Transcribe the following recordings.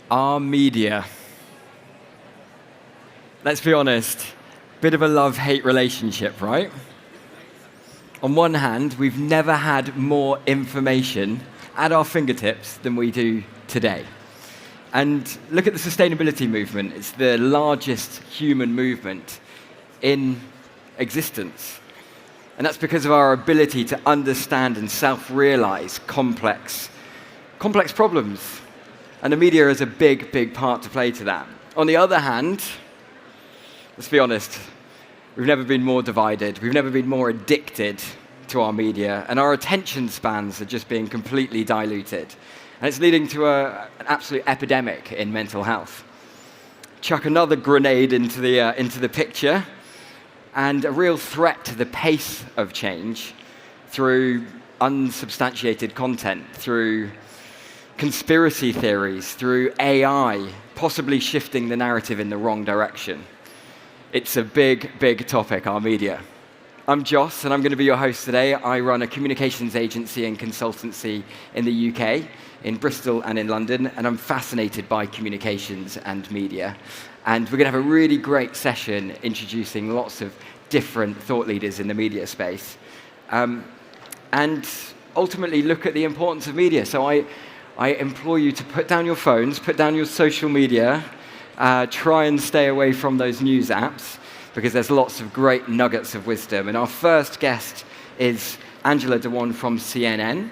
Our media. Let's be honest, bit of a love-hate relationship, right? On one hand, we've never had more information at our fingertips than we do today. And look at the sustainability movement. It's the largest human movement in existence. And that's because of our ability to understand and self-realize complex problems. And the media is a big, big part to play to that. On the other hand, let's be honest, we've never been more divided. We've never been more addicted to our media. And our attention spans are just being completely diluted. And it's leading to an absolute epidemic in mental health. Chuck another grenade into the picture, and a real threat to the pace of change through unsubstantiated content, through conspiracy theories, through AI, possibly shifting the narrative in the wrong direction. It's a big, big topic, our media. I'm Joss, and I'm going to be your host today. I run a communications agency and consultancy in the UK, in Bristol and in London, and I'm fascinated by communications and media. And we're going to have a really great session introducing lots of different thought leaders in the media space. And ultimately look at the importance of media. So I implore you to put down your phones, put down your social media, try and stay away from those news apps, because there's lots of great nuggets of wisdom. And our first guest is Dewan from CNN.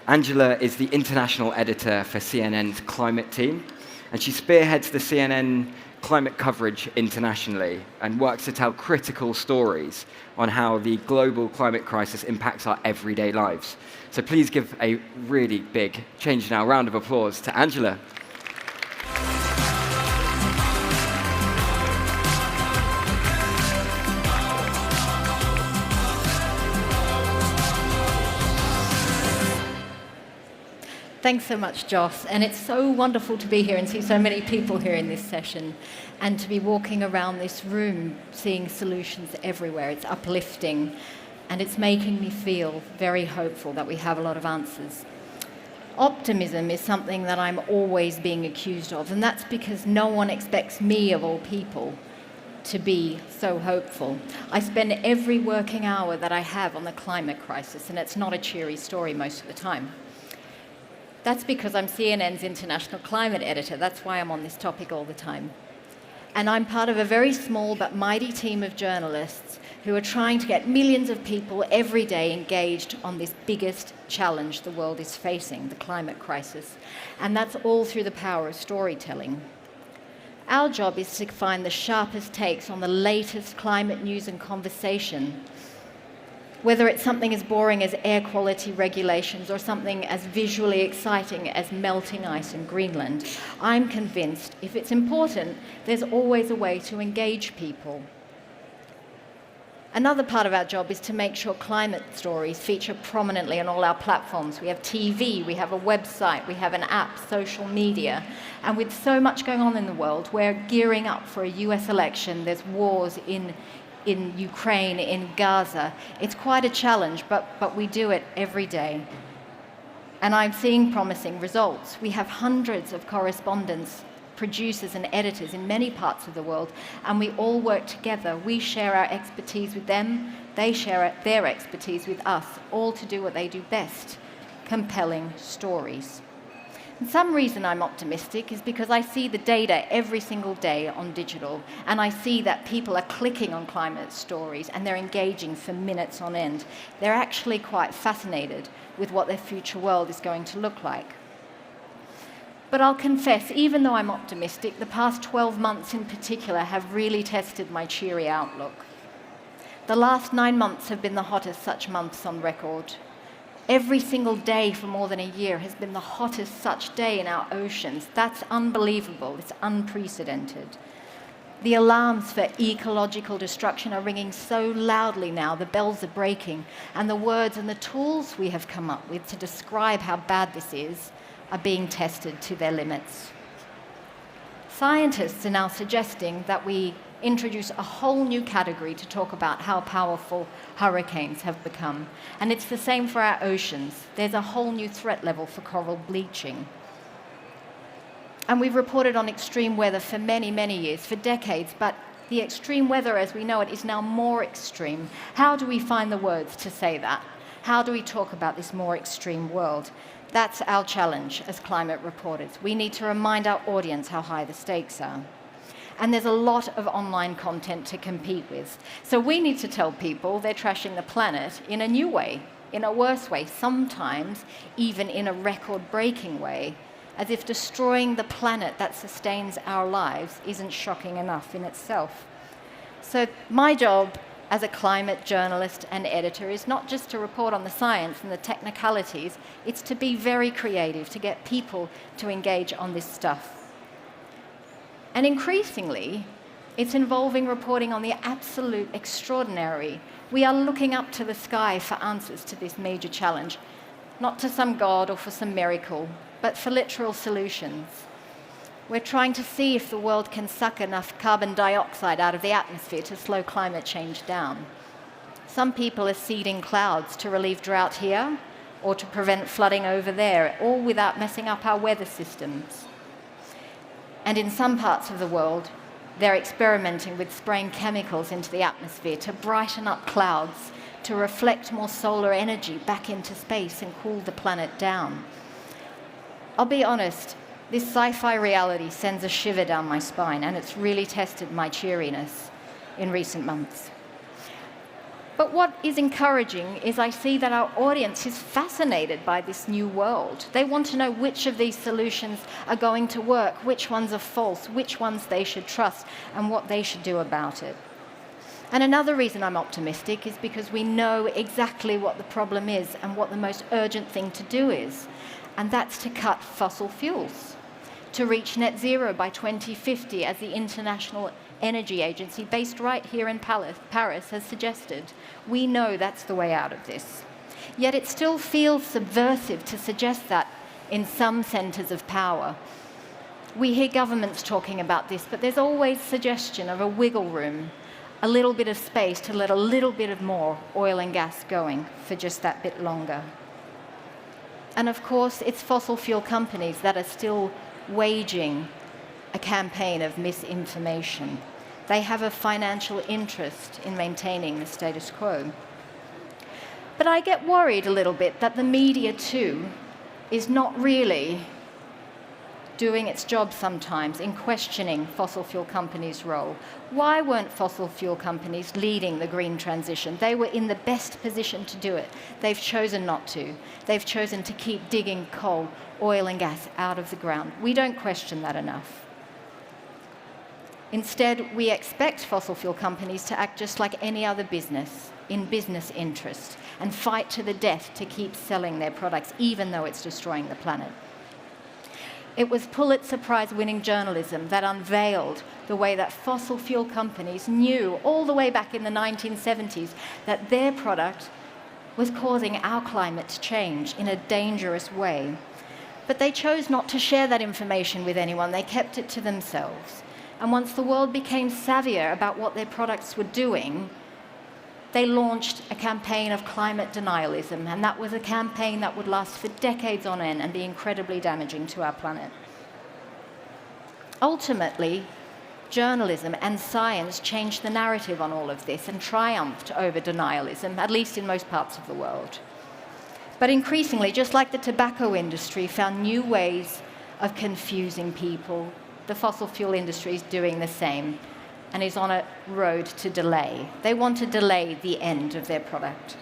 Angela is the international editor for CNN's climate team, and she spearheads the CNN climate coverage internationally and works to tell critical stories on how the global climate crisis impacts our everyday lives. So please give a really big ChangeNOW round of applause to Angela. Thanks so much, Joss. And it's so wonderful to be here and see so many people here in this session, and to be walking around this room seeing solutions everywhere. It's uplifting, and it's making me feel very hopeful that we have a lot of answers. Optimism is something that I'm always being accused of, and that's because no one expects me, of all people, to be so hopeful. I spend every working hour that I have on the climate crisis, and it's not a cheery story most of the time. That's because I'm CNN's international climate editor. That's why I'm on this topic all the time. And I'm part of a very small but mighty team of journalists who are trying to get millions of people every day engaged on this biggest challenge the world is facing, the climate crisis. And that's all through the power of storytelling. Our job is to find the sharpest takes on the latest climate news and conversation, whether it's something as boring as air quality regulations or something as visually exciting as melting ice in Greenland. I'm convinced if it's important, there's always a way to engage people. Another part of our job is to make sure climate stories feature prominently on all our platforms. We have TV, we have a website, we have an app, social media. And with so much going on in the world, we're gearing up for a US election. There's wars in Ukraine, in Gaza. It's quite a challenge, but we do it every day. And I'm seeing promising results. We have hundreds of correspondents, producers and editors in many parts of the world, and we all work together. We share our expertise with them, they share their expertise with us, all to do what they do best, compelling stories. And some reason I'm optimistic is because I see the data every single day on digital, and I see that people are clicking on climate stories and they're engaging for minutes on end. They're actually quite fascinated with what their future world is going to look like. But I'll confess, even though I'm optimistic, the past 12 months in particular have really tested my cheery outlook. The last 9 months have been the hottest such months on record. Every single day for more than a year has been the hottest such day in our oceans. That's unbelievable. It's unprecedented. The alarms for ecological destruction are ringing so loudly now, the bells are breaking, and the words and the tools we have come up with to describe how bad this is are being tested to their limits. Scientists are now suggesting that we introduce a whole new category to talk about how powerful hurricanes have become. And it's the same for our oceans. There's a whole new threat level for coral bleaching. And we've reported on extreme weather for many, many years, for decades, but the extreme weather as we know it is now more extreme. How do we find the words to say that? How do we talk about this more extreme world? That's our challenge as climate reporters. We need to remind our audience how high the stakes are. And there's a lot of online content to compete with. So we need to tell people they're trashing the planet in a new way, in a worse way, sometimes even in a record-breaking way, as if destroying the planet that sustains our lives isn't shocking enough in itself. So my job as a climate journalist and editor is not just to report on the science and the technicalities, it's to be very creative, to get people to engage on this stuff. And increasingly, it's involving reporting on the absolute extraordinary. We are looking up to the sky for answers to this major challenge, not to some god or for some miracle, but for literal solutions. We're trying to see if the world can suck enough carbon dioxide out of the atmosphere to slow climate change down. Some people are seeding clouds to relieve drought here or to prevent flooding over there, all without messing up our weather systems. And in some parts of the world, they're experimenting with spraying chemicals into the atmosphere to brighten up clouds, to reflect more solar energy back into space and cool the planet down. I'll be honest, this sci-fi reality sends a shiver down my spine, and it's really tested my cheeriness in recent months. But what is encouraging is I see that our audience is fascinated by this new world. They want to know which of these solutions are going to work, which ones are false, which ones they should trust, and what they should do about it. And another reason I'm optimistic is because we know exactly what the problem is and what the most urgent thing to do is, and that's to cut fossil fuels, to reach net zero by 2050, as the International Energy Agency, based right here in Paris, has suggested. We know that's the way out of this. Yet it still feels subversive to suggest that in some centres of power. We hear governments talking about this, but there's always suggestion of a wiggle room, a little bit of space to let a little bit of more oil and gas going for just that bit longer. And of course, it's fossil fuel companies that are still waging a campaign of misinformation. They have a financial interest in maintaining the status quo. But I get worried a little bit that the media too is not really doing its job sometimes in questioning fossil fuel companies' role. Why weren't fossil fuel companies leading the green transition? They were in the best position to do it. They've chosen not to. They've chosen to keep digging coal, oil and gas out of the ground. We don't question that enough. Instead, we expect fossil fuel companies to act just like any other business, in business interest, and fight to the death to keep selling their products, even though it's destroying the planet. It was Pulitzer Prize-winning journalism that unveiled the way that fossil fuel companies knew all the way back in the 1970s that their product was causing our climate to change in a dangerous way. But they chose not to share that information with anyone. They kept it to themselves. And once the world became savvier about what their products were doing, they launched a campaign of climate denialism, and that was a campaign that would last for decades on end and be incredibly damaging to our planet. Ultimately, journalism and science changed the narrative on all of this and triumphed over denialism, at least in most parts of the world. But increasingly, just like the tobacco industry found new ways of confusing people, the fossil fuel industry is doing the same and is on a road to delay. They want to delay the end of their product.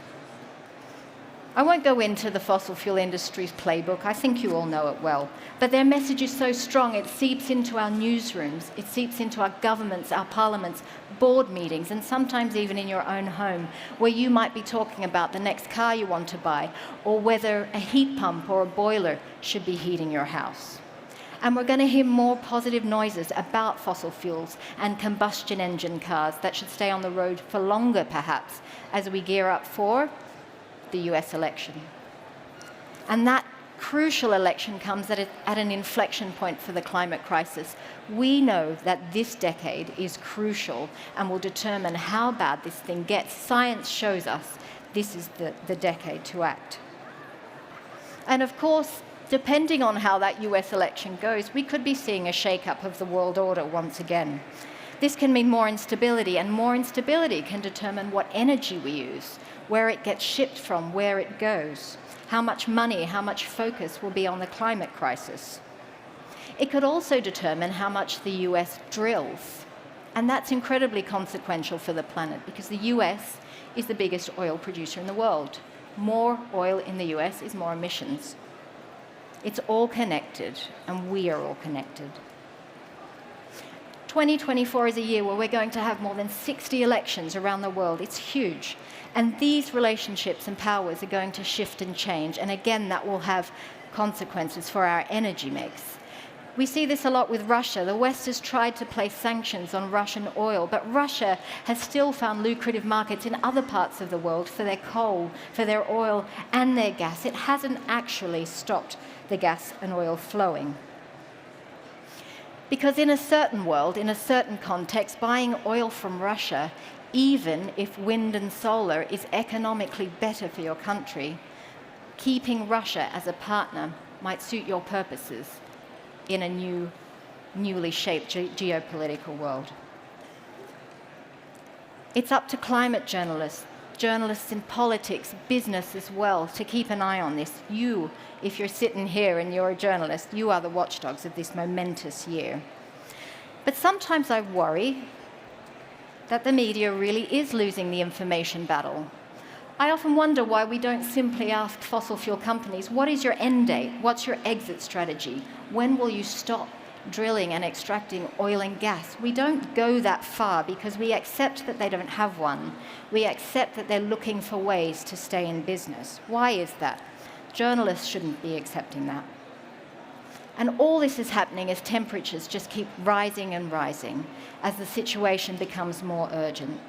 I won't go into the fossil fuel industry's playbook. I think you all know it well. But their message is so strong, it seeps into our newsrooms, it seeps into our governments, our parliaments, board meetings, and sometimes even in your own home, where you might be talking about the next car you want to buy, or whether a heat pump or a boiler should be heating your house. And we're going to hear more positive noises about fossil fuels and combustion engine cars that should stay on the road for longer, perhaps, as we gear up for the US election. And that crucial election comes at an inflection point for the climate crisis. We know that this decade is crucial and will determine how bad this thing gets. Science shows us this is the decade to act. And of course, Depending on how that US election goes, we could be seeing a shake-up of the world order once again. This can mean more instability, and more instability can determine what energy we use, where it gets shipped from, where it goes, how much money, how much focus will be on the climate crisis. It could also determine how much the US drills, and that's incredibly consequential for the planet because the US is the biggest oil producer in the world. More oil in the US is more emissions. It's all connected, and we are all connected. 2024 is a year where we're going to have more than 60 elections around the world. It's huge. And these relationships and powers are going to shift and change. And again, that will have consequences for our energy mix. We see this a lot with Russia. The West has tried to place sanctions on Russian oil, but Russia has still found lucrative markets in other parts of the world for their coal, for their oil, and their gas. It hasn't actually stopped the gas and oil flowing. Because in a certain world, in a certain context, buying oil from Russia, even if wind and solar is economically better for your country, keeping Russia as a partner might suit your purposes in a newly shaped geopolitical world. It's up to climate journalists, journalists in politics, business as well, to keep an eye on this. You, if you're sitting here and you're a journalist, you are the watchdogs of this momentous year. But sometimes I worry that the media really is losing the information battle. I often wonder why we don't simply ask fossil fuel companies, what is your end date? What's your exit strategy? When will you stop drilling and extracting oil and gas? We don't go that far because we accept that they don't have one. We accept that they're looking for ways to stay in business. Why is that? Journalists shouldn't be accepting that. And all this is happening as temperatures just keep rising and rising, as the situation becomes more urgent.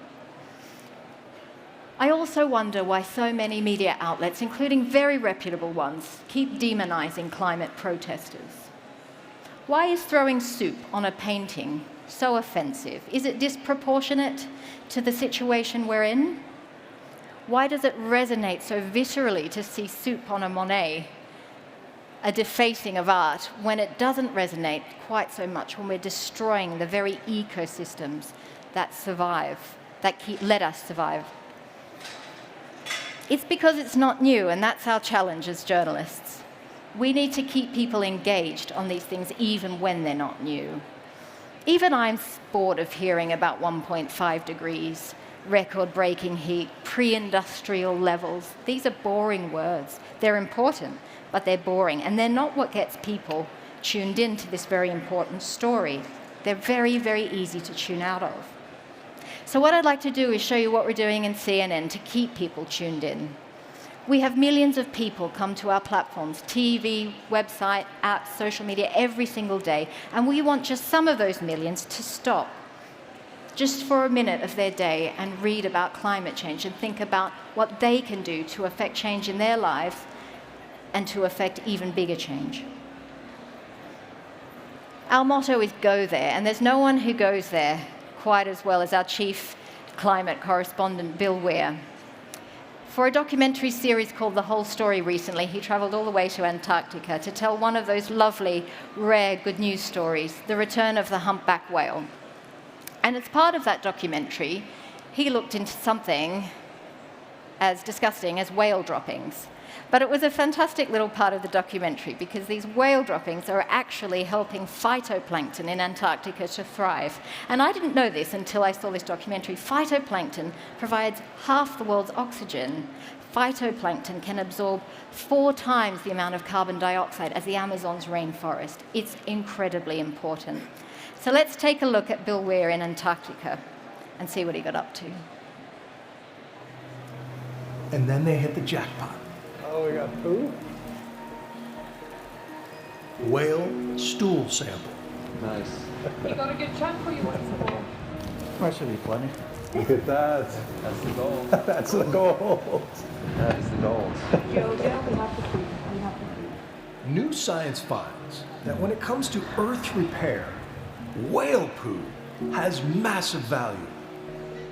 I also wonder why so many media outlets, including very reputable ones, keep demonizing climate protesters. Why is throwing soup on a painting so offensive? Is it disproportionate to the situation we're in? Why does it resonate so viscerally to see soup on a Monet, a defacing of art, when it doesn't resonate quite so much when we're destroying the very ecosystems that survive, that let us survive? It's because it's not new, and that's our challenge as journalists. We need to keep people engaged on these things even when they're not new. Even I'm bored of hearing about 1.5 degrees, record-breaking heat, pre-industrial levels. These are boring words. They're important, but they're boring, and they're not what gets people tuned into this very important story. They're very, very easy to tune out of. So what I'd like to do is show you what we're doing in CNN to keep people tuned in. We have millions of people come to our platforms, TV, website, apps, social media, every single day, and we want just some of those millions to stop just for a minute of their day and read about climate change and think about what they can do to affect change in their lives and to affect even bigger change. Our motto is go there, and there's no one who goes there quite as well as our chief climate correspondent, Bill Weir. For a documentary series called The Whole Story recently, he traveled all the way to Antarctica to tell one of those lovely, rare good news stories, the return of the humpback whale. And as part of that documentary, he looked into something as disgusting as whale droppings. But it was a fantastic little part of the documentary because these whale droppings are actually helping phytoplankton in Antarctica to thrive. And I didn't know this until I saw this documentary. Phytoplankton provides half the world's oxygen. Phytoplankton can absorb 4 times the amount of carbon dioxide as the Amazon's rainforest. It's incredibly important. So let's take a look at Bill Weir in Antarctica and see what he got up to. And then they hit the jackpot. Oh, we got poo? Whale stool sample. Nice. You got a good chunk or you want some more? That should be plenty. Look at that. That's the gold. That's the gold. That is the gold. Joe, we have to see. We have to see. New science finds that when it comes to Earth repair, whale poo has massive value.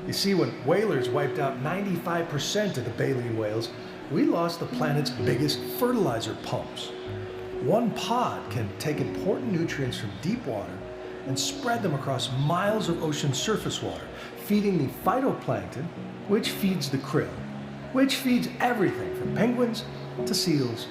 You see, when whalers wiped out 95% of the baleen whales, we lost the planet's biggest fertilizer pumps. One pod can take important nutrients from deep water and spread them across miles of ocean surface water, feeding the phytoplankton, which feeds the krill, which feeds everything from penguins to seals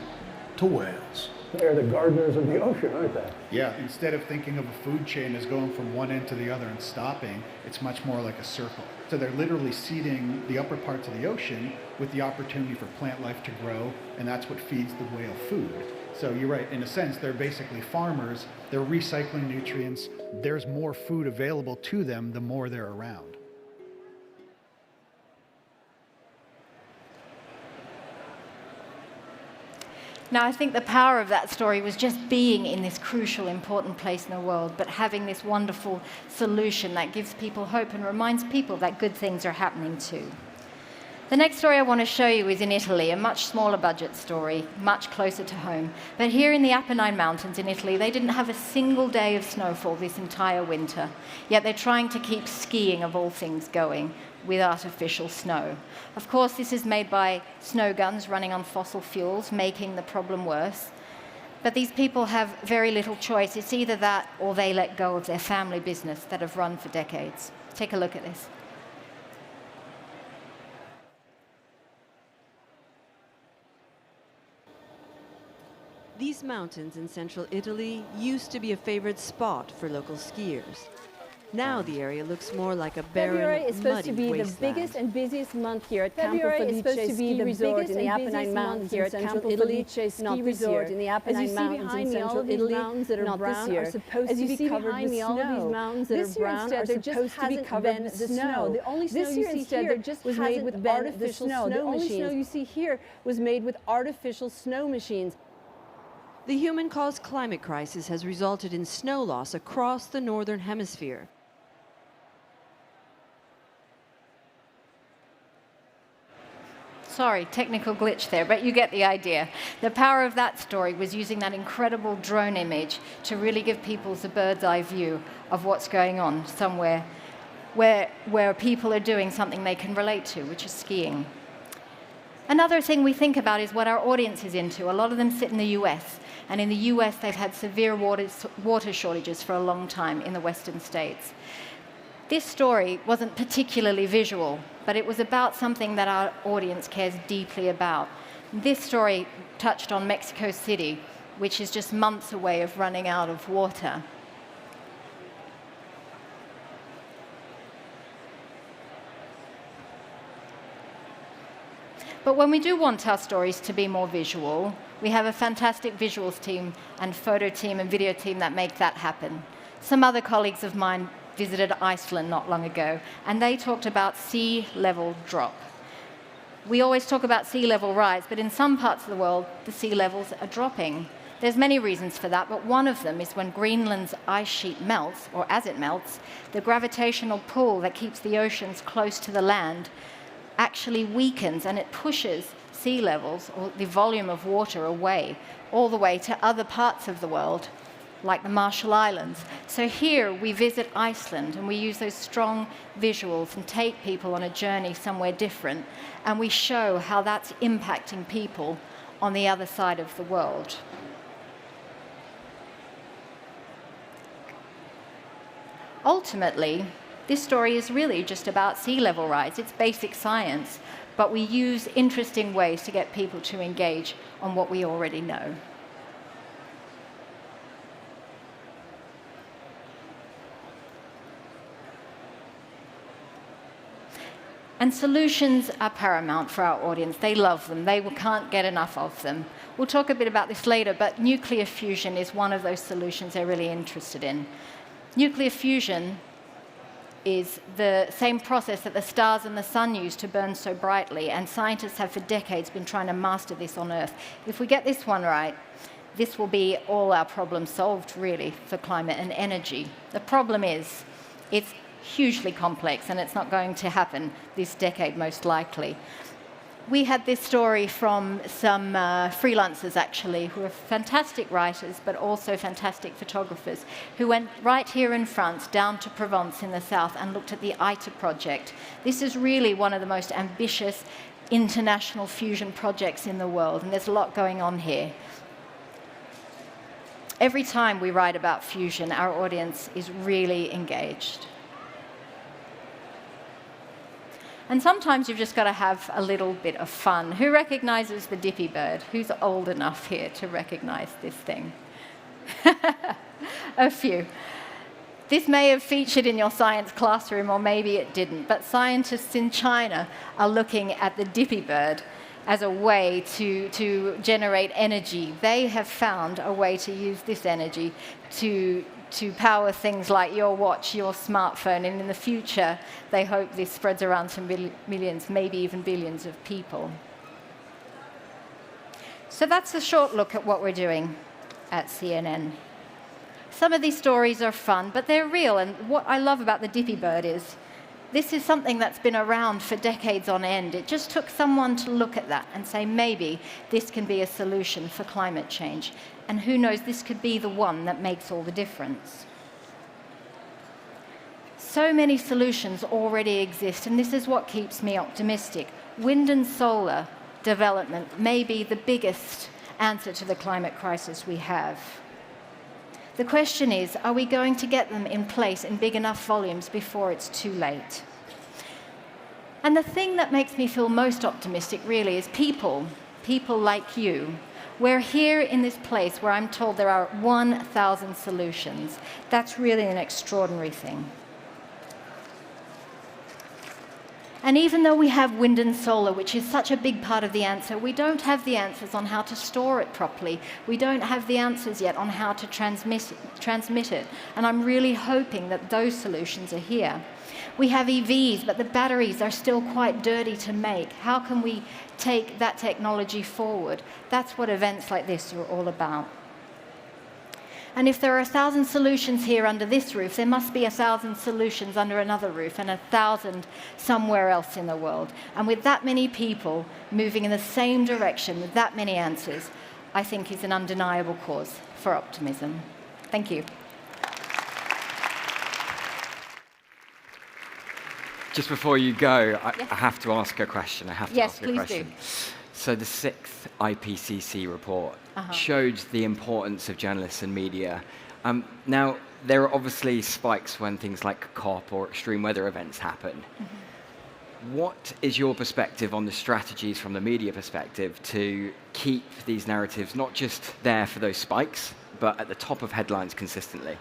to whales. They're the gardeners of the ocean, aren't they? Yeah, instead of thinking of a food chain as going from one end to the other and stopping, it's much more like a circle. So they're literally seeding the upper parts of the ocean with the opportunity for plant life to grow, and that's what feeds the whale food. So you're right, in a sense, they're basically farmers. They're recycling nutrients. There's more food available to them the more they're around. Now, I think the power of that story was just being in this crucial, important place in the world, but having this wonderful solution that gives people hope and reminds people that good things are happening too. The next story I want to show you is in Italy, a much smaller budget story, much closer to home. But here in the Apennine Mountains in Italy, they didn't have a single day of snowfall this entire winter. Yet they're trying to keep skiing, of all things, going with artificial snow. Of course, this is made by snow guns running on fossil fuels, making the problem worse. But these people have very little choice. It's either that or they let go of their family business that have run for decades. Take a look at this. These mountains in central Italy used to be a favorite spot for local skiers. Now the area looks more like a February barren, is supposed muddy to be the wasteland. biggest and busiest month here at February Campo is supposed Felice to be Ski the Resort biggest in the and Apennine busiest Mountains month here in at central Campo Italy. Felice Ski Not this Resort year. in the As you Apennine see Mountains behind in me, all central of these Italy, mountains that are not brown this year. are supposed As to you be see covered behind with me, all of snow. these mountains that This are year brown instead, are there just supposed to be hasn't covered been with the snow. The only snow This you year see instead, here there just was made hasn't with been artificial the snow. The only machines. snow you see here was made with artificial snow machines. The human-caused climate crisis has resulted in snow loss across the northern hemisphere. Sorry, technical glitch there, but you get the idea. The power of that story was using that incredible drone image to really give people a bird's eye view of what's going on somewhere where people are doing something they can relate to, which is skiing. Another thing we think about is what our audience is into. A lot of them sit in the US, and in the US they've had severe water shortages for a long time in the western states. This story wasn't particularly visual, but it was about something that our audience cares deeply about. This story touched on Mexico City, which is just months away of running out of water. But when we do want our stories to be more visual, we have a fantastic visuals team and photo team and video team that make that happen. Some other colleagues of mine visited Iceland not long ago, and they talked about sea level drop. We always talk about sea level rise, but in some parts of the world, the sea levels are dropping. There's many reasons for that, but one of them is when Greenland's ice sheet melts, or as it melts, the gravitational pull that keeps the oceans close to the land actually weakens, and it pushes sea levels, or the volume of water, away, all the way to other parts of the world, like the Marshall Islands. So here we visit Iceland and we use those strong visuals and take people on a journey somewhere different, and we show how that's impacting people on the other side of the world. Ultimately, this story is really just about sea level rise. It's basic science, but we use interesting ways to get people to engage on what we already know. And solutions are paramount for our audience. They love them. They can't get enough of them. We'll talk a bit about this later, but nuclear fusion is one of those solutions they're really interested in. Nuclear fusion is the same process that the stars and the sun use to burn so brightly, and scientists have for decades been trying to master this on Earth. If we get this one right, this will be all our problems solved, really, for climate and energy. The problem is, it's hugely complex, and it's not going to happen this decade, most likely. We had this story from some freelancers, actually, who are fantastic writers, but also fantastic photographers, who went right here in France, down to Provence in the south, and looked at the ITER project. This is really one of the most ambitious international fusion projects in the world, and there's a lot going on here. Every time we write about fusion, our audience is really engaged. And sometimes you've just got to have a little bit of fun. Who recognizes the dippy bird? Who's old enough here to recognize this thing? A few. This may have featured in your science classroom, or maybe it didn't, but scientists in China are looking at the dippy bird as a way to generate energy. They have found a way to use this energy to power things like your watch, your smartphone, and in the future, they hope this spreads around to millions, maybe even billions of people. So that's a short look at what we're doing at CNN. Some of these stories are fun, but they're real, and what I love about the dippy bird is this is something that's been around for decades on end. It just took someone to look at that and say, maybe this can be a solution for climate change. And who knows, this could be the one that makes all the difference. So many solutions already exist, and this is what keeps me optimistic. Wind and solar development may be the biggest answer to the climate crisis we have. The question is, are we going to get them in place in big enough volumes before it's too late? And the thing that makes me feel most optimistic really is people like you. We're here in this place where I'm told there are 1,000 solutions. That's really an extraordinary thing. And even though we have wind and solar, which is such a big part of the answer, we don't have the answers on how to store it properly. We don't have the answers yet on how to transmit it. And I'm really hoping that those solutions are here. We have EVs, but the batteries are still quite dirty to make. How can we take that technology forward? That's what events like this are all about. And if there are 1,000 solutions here under this roof, there must be 1,000 solutions under another roof and 1,000 somewhere else in the world. And with that many people moving in the same direction, with that many answers, I think is an undeniable cause for optimism. Thank you. Just before you go, I have to ask a question. Yes, please do. So the 6th IPCC report showed the importance of journalists and media. Now, there are obviously spikes when things like COP or extreme weather events happen. What is your perspective on the strategies from the media perspective to keep these narratives not just there for those spikes, but at the top of headlines consistently?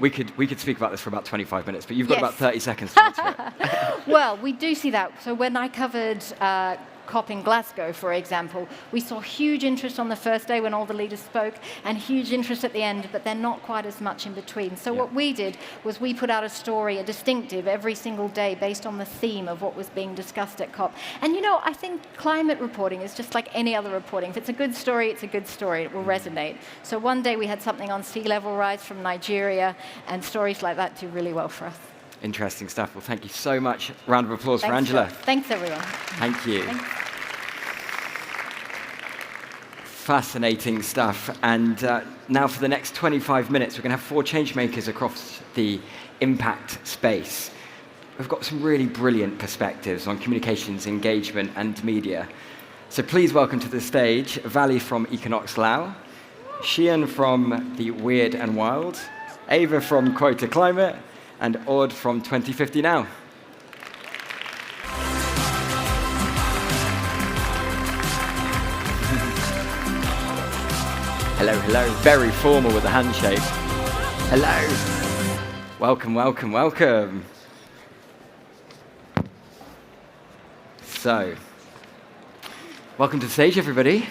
We could speak about this for about 25 minutes, but you've got about 30 seconds to answer it. Well, we do see that. So when I covered COP in Glasgow, for example, we saw huge interest on the first day when all the leaders spoke and huge interest at the end, but then not quite as much in between. So what we did was we put out a story, a distinctive, every single day based on the theme of what was being discussed at COP. And you know, I think climate reporting is just like any other reporting. If it's a good story, it's a good story. It will resonate. So one day we had something on sea level rise from Nigeria, and stories like that do really well for us. Interesting stuff. Well, thank you so much. Round of applause for Angela. Thanks, everyone. Thank you. Thanks. Fascinating stuff. And now for the next 25 minutes, we're going to have 4 changemakers across the impact space. We've got some really brilliant perspectives on communications, engagement, and media. So please welcome to the stage Valy from Econox Laos, Qiyun from the Weird and Wild, Ava from QuotaClimat, and Aude from 2050 Now. Hello, hello. Very formal with the handshake. Hello. Welcome, welcome, welcome. So, welcome to the stage, everybody.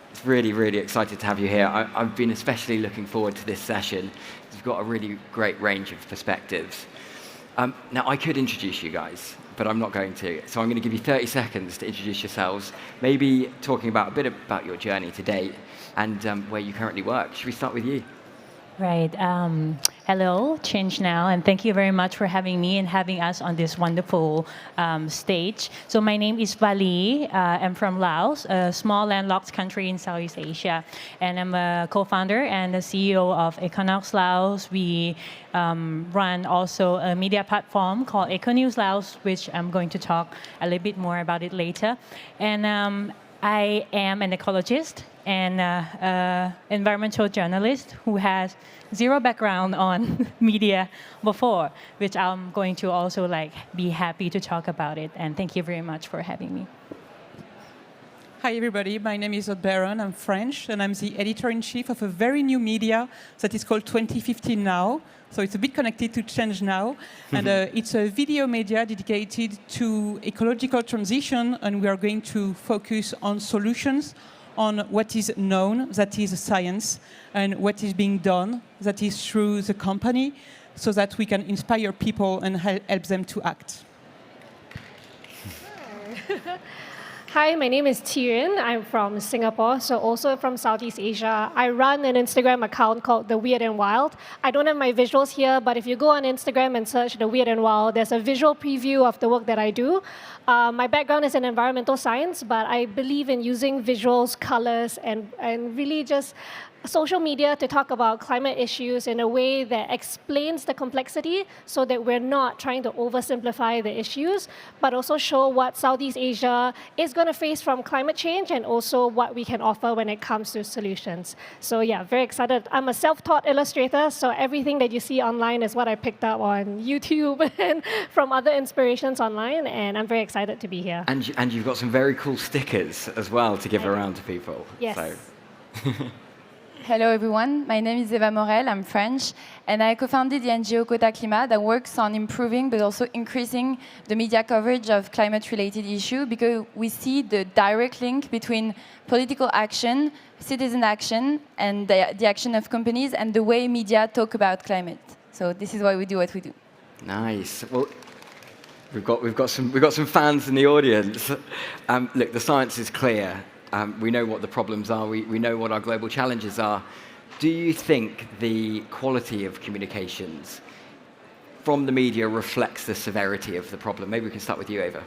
It's really, really excited to have you here. I've been especially looking forward to this session. We've got a really great range of perspectives. Now, I could introduce you guys, but I'm not going to. So I'm going to give you 30 seconds to introduce yourselves, maybe talking about a bit about your journey to date and where you currently work. Should we start with you? Right. Hello, ChangeNOW, and thank you very much for having me and having us on this wonderful stage. So my name is Valy. I'm from Laos, a small landlocked country in Southeast Asia, and I'm a co-founder and the CEO of Econox Laos. We run also a media platform called Econews Laos, which I'm going to talk a little bit more about it later. And I am an ecologist, and environmental journalist who has zero background on media before, which I'm going to also be happy to talk about it. And thank you very much for having me. Hi, everybody. My name is Aude. I'm French, and I'm the editor-in-chief of a very new media that is called 2015 So it's a bit connected to ChangeNOW. And it's a video media dedicated to ecological transition, and we are going to focus on solutions, on what is known, that is science, and what is being done, that is through the company, so that we can inspire people and help them to act. Hi, my name is Qiyun. I'm from Singapore, so also from Southeast Asia. I run an Instagram account called The Weird and Wild. I don't have my visuals here, but if you go on Instagram and search The Weird and Wild, there's a visual preview of the work that I do. My background is in environmental science, but I believe in using visuals, colors, and really just social media to talk about climate issues in a way that explains the complexity so that we're not trying to oversimplify the issues, but also show what Southeast Asia is going to face from climate change and also what we can offer when it comes to solutions. So yeah, very excited. I'm a self-taught illustrator, so everything that you see online is what I picked up on YouTube and from other inspirations online, and I'm very excited to be here. And you've got some very cool stickers as well to give around to people. Yes. So. Hello everyone, my name is Morel, I'm French, and I co-founded the NGO QuotaClimat that works on improving but also increasing the media coverage of climate-related issues because we see the direct link between political action, citizen action, and the action of companies and the way media talk about climate. So this is why we do what we do. Nice. Well, we've got some fans in the audience. Look, the science is clear. We know what the problems are. We know what our global challenges are. Do you think the quality of communications from the media reflects the severity of the problem? Maybe we can start with you, Eva.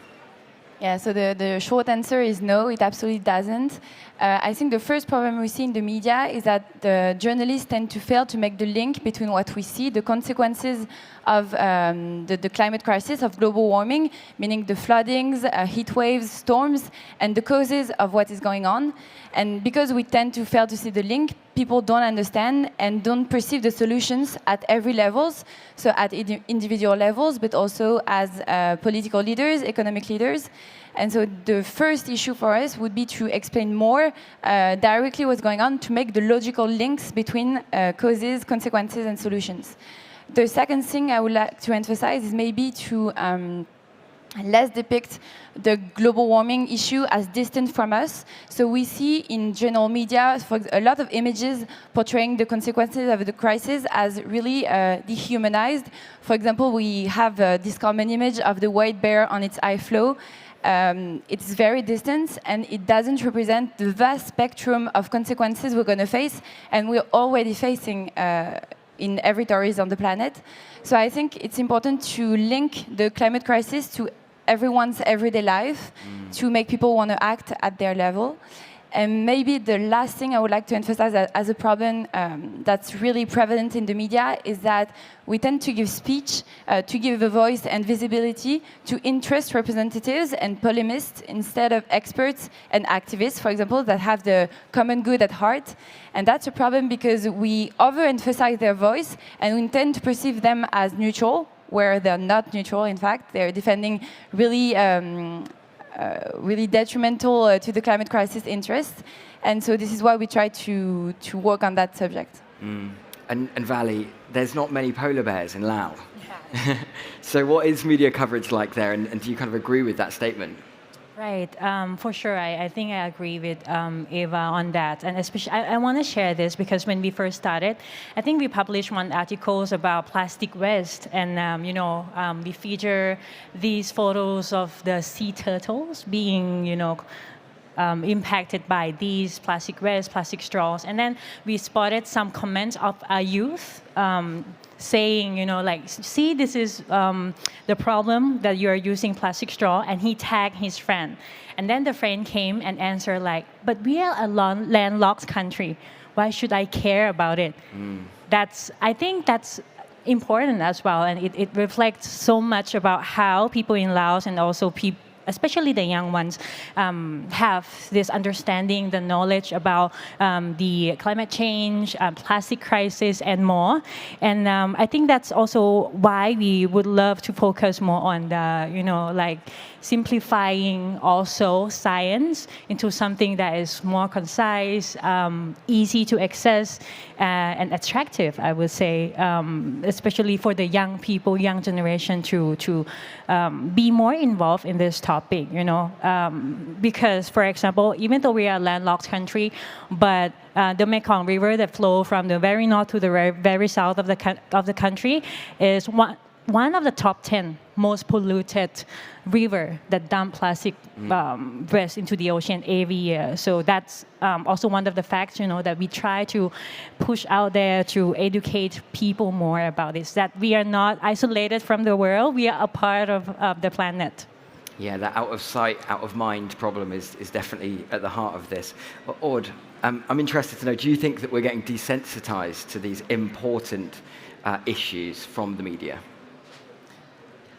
Yeah, so the short answer is no, it absolutely doesn't. I think the first problem we see in the media is that the journalists tend to fail to make the link between what we see, the consequences of the climate crisis, of global warming, meaning the floodings, heat waves, storms, and the causes of what is going on. And because we tend to fail to see the link, people don't understand and don't perceive the solutions at every levels, so at individual levels, but also as political leaders, economic leaders. And so the first issue for us would be to explain more directly what's going on, to make the logical links between causes, consequences, and solutions. The second thing I would like to emphasize is maybe to less depict the global warming issue as distant from us. So we see in general media a lot of images portraying the consequences of the crisis as really dehumanized. For example, we have this common image of the white bear on its high flow. It's very distant, and it doesn't represent the vast spectrum of consequences we're going to face, and we're already facing in every territory on the planet. So I think it's important to link the climate crisis to everyone's everyday life, to make people want to act at their level. And maybe the last thing I would like to emphasize as a problem that's really prevalent in the media is that we tend to give speech, to give a voice and visibility to interest representatives and polemists instead of experts and activists, for example, that have the common good at heart. And that's a problem because we overemphasize their voice and we tend to perceive them as neutral, where they're not neutral, in fact. They're defending really really detrimental to the climate crisis interests. And so this is why we try to work on that subject. And Valy, there's not many polar bears in Laos. Yeah. So what is media coverage like there, and do you kind of agree with that statement? Right, for sure. I think I agree with Eva on that. And especially, I want to share this because when we first started, I think we published one articles about plastic waste. And, we feature these photos of the sea turtles being, impacted by these plastic waste, plastic straws. And then we spotted some comments of our youth saying, see, this is the problem that you're using plastic straw, and he tagged his friend. And then the friend came and answered but we are a landlocked country. Why should I care about it? I think that's important as well, and it reflects so much about how people in Laos and also especially the young ones, have this understanding, the knowledge about the climate change, plastic crisis, and more. And I think that's also why we would love to focus more on the, like simplifying also science into something that is more concise, easy to access, and attractive, I would say, especially for the young people, young generation to be more involved in this topic, because, for example, even though we are a landlocked country, but the Mekong River that flows from the very north to the very south of the country is one of the top 10 most polluted river that dump plastic waste into the ocean every year. So that's also one of the facts, that we try to push out there to educate people more about this, that we are not isolated from the world, we are a part of the planet. Yeah, that out of sight, out of mind problem is definitely at the heart of this. Well, Aude, I'm interested to know, do you think that we're getting desensitized to these important issues from the media?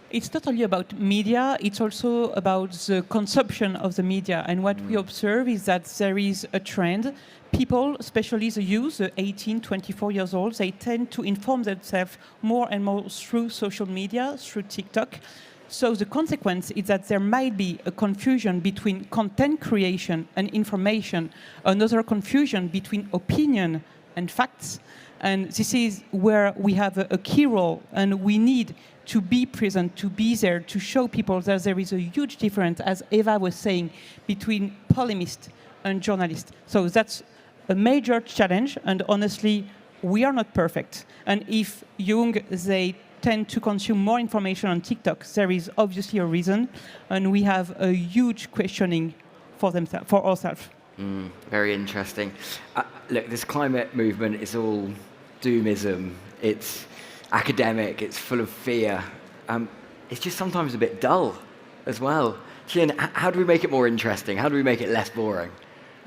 It's not only about media, it's also about the consumption of the media. And what we observe is that there is a trend. People, especially the youth, the 18, 24 years old, they tend to inform themselves more and more through social media, through TikTok. So the consequence is that there might be a confusion between content creation and information, another confusion between opinion and facts. And this is where we have a key role, and we need to be present, to be there, to show people that there is a huge difference, as Eva was saying, between polemists and journalists. So that's a major challenge, and honestly, we are not perfect. And if young, they tend to consume more information on TikTok, there is obviously a reason, and we have a huge questioning for ourselves. Very interesting. Look, this climate movement is all doomism. It's academic. It's full of fear. It's just sometimes a bit dull as well. Qiyun, how do we make it more interesting? How do we make it less boring?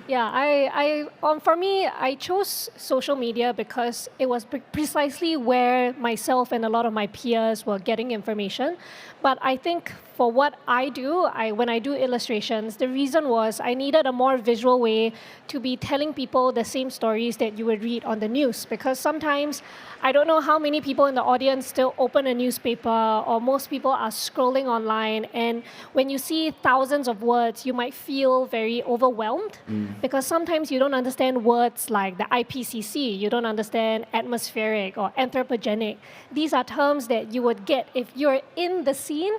Yeah, for me, I chose social media because it was precisely where myself and a lot of my peers were getting information. But I think for what I do, when I do illustrations, the reason was I needed a more visual way to be telling people the same stories that you would read on the news. Because sometimes, I don't know how many people in the audience still open a newspaper, or most people are scrolling online. And when you see thousands of words, you might feel very overwhelmed. Because sometimes you don't understand words like the IPCC, you don't understand atmospheric or anthropogenic. These are terms that you would get if you're in the scene,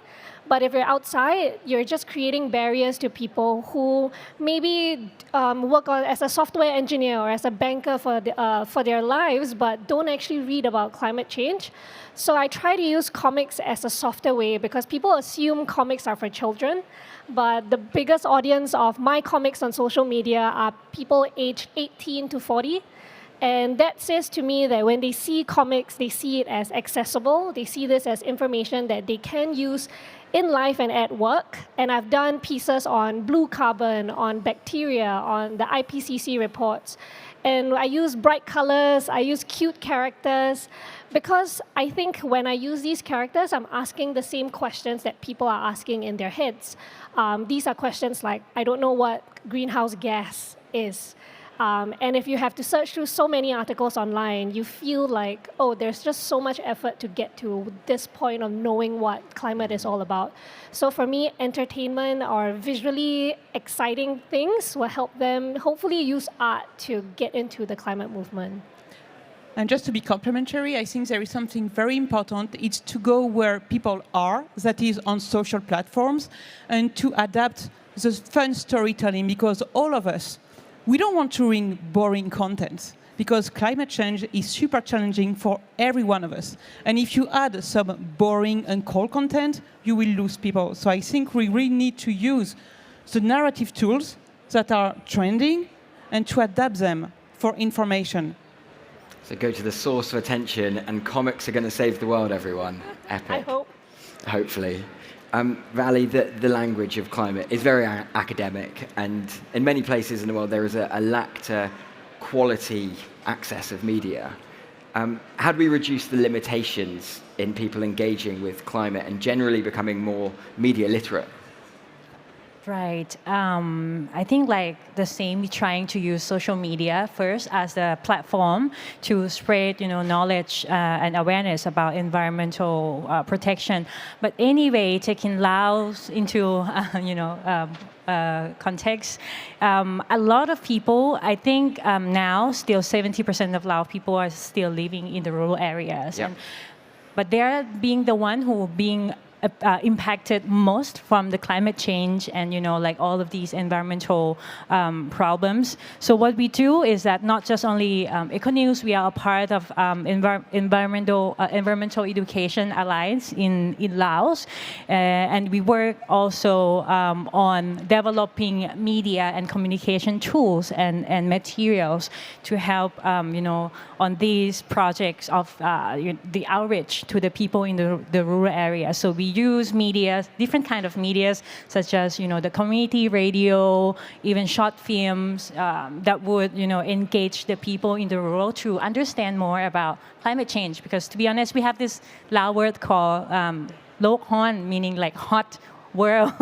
but if you're outside, you're just creating barriers to people who maybe work as a software engineer or as a banker for their lives, but don't actually read about climate change. So I try to use comics as a softer way, because people assume comics are for children. But the biggest audience of my comics on social media are people aged 18 to 40. And that says to me that when they see comics, they see it as accessible. They see this as information that they can use in life and at work. And I've done pieces on blue carbon, on bacteria, on the IPCC reports. And I use bright colors, I use cute characters, because I think when I use these characters, I'm asking the same questions that people are asking in their heads. These are questions like, I don't know what greenhouse gas is. And if you have to search through so many articles online, you feel like, oh, there's just so much effort to get to this point of knowing what climate is all about. So for me, entertainment or visually exciting things will help them hopefully use art to get into the climate movement. And just to be complimentary, I think there is something very important. It's to go where people are, that is on social platforms, and to adapt the fun storytelling, because all of us, we don't want to bring boring content, because climate change is super challenging for every one of us. And if you add some boring and cold content, you will lose people. So I think we really need to use the narrative tools that are trending and to adapt them for information. So go to the source of attention, and comics are going to save the world, everyone. Epic. I hope. Hopefully. Valy, the language of climate is very academic, and in many places in the world there is a lack to quality access of media. How do we reduce the limitations in people engaging with climate and generally becoming more media literate? Right. I think like the same, trying to use social media first as a platform to spread, knowledge and awareness about environmental protection. But anyway, taking Laos into, context, a lot of people, I think now still 70% of Lao people are still living in the rural areas. Yep. But they're being the one who being impacted most from the climate change and like all of these environmental problems. So what we do is that not just only Econews, we are a part of environmental education alliance in Laos, and we work also on developing media and communication tools and materials to help on these projects of the outreach to the people in the rural area. So we use media, different kind of medias, such as the community radio, even short films that would engage the people in the rural to understand more about climate change. Because to be honest, we have this Lao word called "lok hon," meaning like hot world,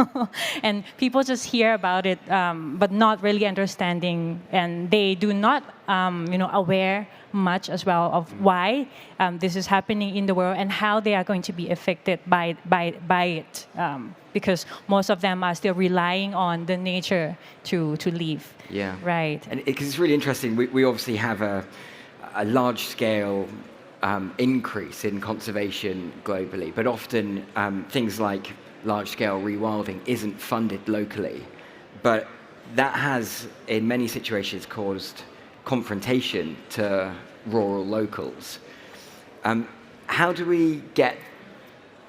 and people just hear about it, but not really understanding, and they do not aware much as well of why this is happening in the world and how they are going to be affected by it, because most of them are still relying on the nature to live. Yeah. Right. And because it's really interesting, we obviously have a large-scale increase in conservation globally, but often things like large-scale rewilding isn't funded locally. But that has, in many situations, caused confrontation to rural locals. How do we get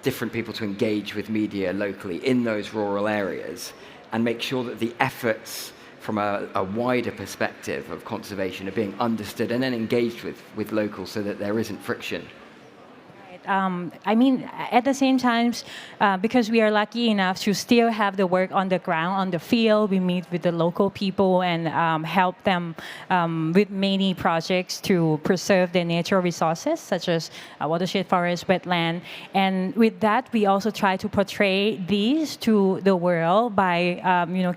different people to engage with media locally in those rural areas and make sure that the efforts from a wider perspective of conservation are being understood and then engaged with locals so that there isn't friction? I mean, at the same time, because we are lucky enough to still have the work on the ground, on the field, we meet with the local people and help them with many projects to preserve their natural resources, such as watershed, forest, wetland. And with that, we also try to portray these to the world by,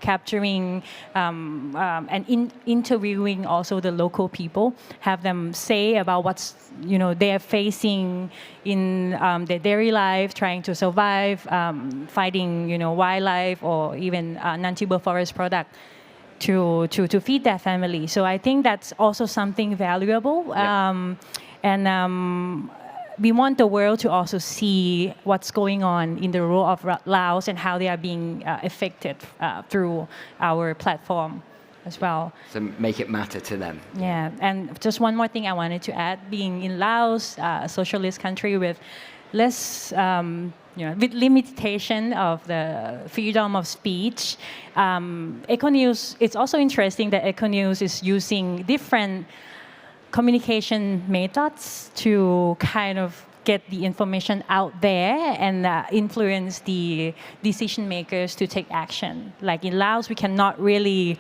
capturing and interviewing also the local people, have them say about what's, they're facing in their daily life, trying to survive, fighting, wildlife or even non-timber forest product to feed their family. So I think that's also something valuable. Yeah. And we want the world to also see what's going on in the rural of Laos and how they are being affected through our platform as well. So make it matter to them. Yeah, and just one more thing I wanted to add, being in Laos, a socialist country with less, with limitation of the freedom of speech, Econews, it's also interesting that Econews is using different communication methods to kind of get the information out there and influence the decision makers to take action. Like in Laos, we cannot really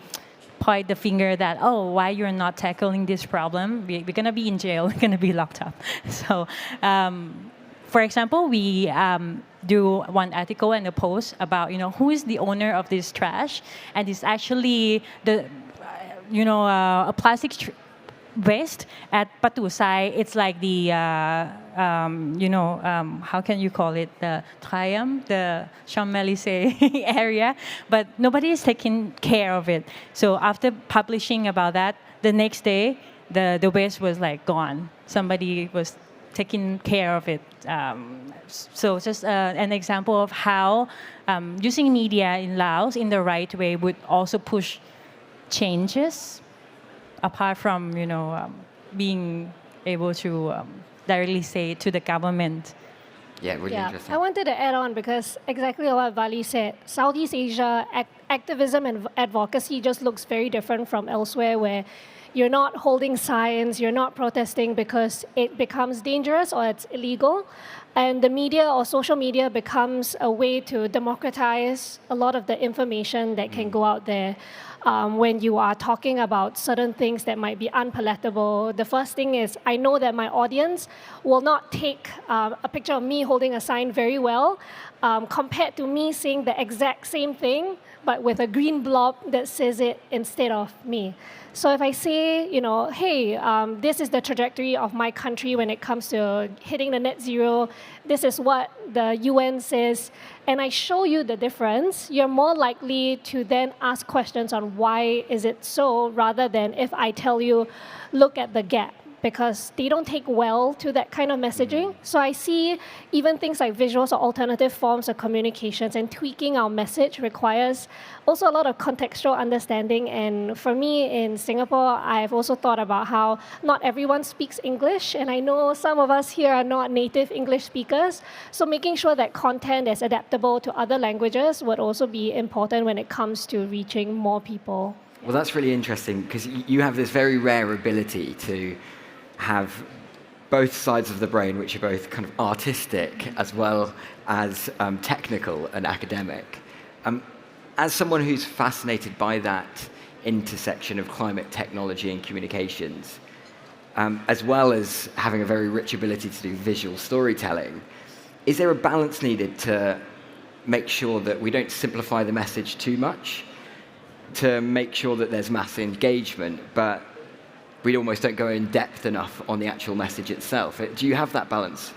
point the finger that, why you're not tackling this problem? We're going to be in jail. We're going to be locked up. So, for example, we do one article and a post about, who is the owner of this trash, and it's actually the, a plastic waste at Patusai. It's like the, how can you call it? The Triumph, the Champs-Élysées area, but nobody is taking care of it. So after publishing about that, the next day, the waste was like gone. Somebody was taking care of it. So just an example of how using media in Laos in the right way would also push changes, apart from being able to directly say to the government. Yeah, really interesting. I wanted to add on because exactly what Valy said, Southeast Asia activism and advocacy just looks very different from elsewhere, where you're not holding signs, you're not protesting because it becomes dangerous or it's illegal. And the media or social media becomes a way to democratize a lot of the information that can go out there. When you are talking about certain things that might be unpalatable, the first thing is I know that my audience will not take a picture of me holding a sign very well compared to me saying the exact same thing but with a green blob that says it instead of me. So if I say, hey, this is the trajectory of my country when it comes to hitting the net zero, this is what the UN says, and I show you the difference, you're more likely to then ask questions on why is it so, rather than if I tell you, look at the gap, because they don't take well to that kind of messaging. So I see even things like visuals or alternative forms of communications, and tweaking our message requires also a lot of contextual understanding. And for me in Singapore, I've also thought about how not everyone speaks English, and I know some of us here are not native English speakers. So making sure that content is adaptable to other languages would also be important when it comes to reaching more people. Well, that's really interesting, because you have this very rare ability to have both sides of the brain, which are both kind of artistic as well as technical and academic. As someone who's fascinated by that intersection of climate technology and communications, as well as having a very rich ability to do visual storytelling, is there a balance needed to make sure that we don't simplify the message too much, to make sure that there's mass engagement, but we almost don't go in depth enough on the actual message itself? Do you have that balance?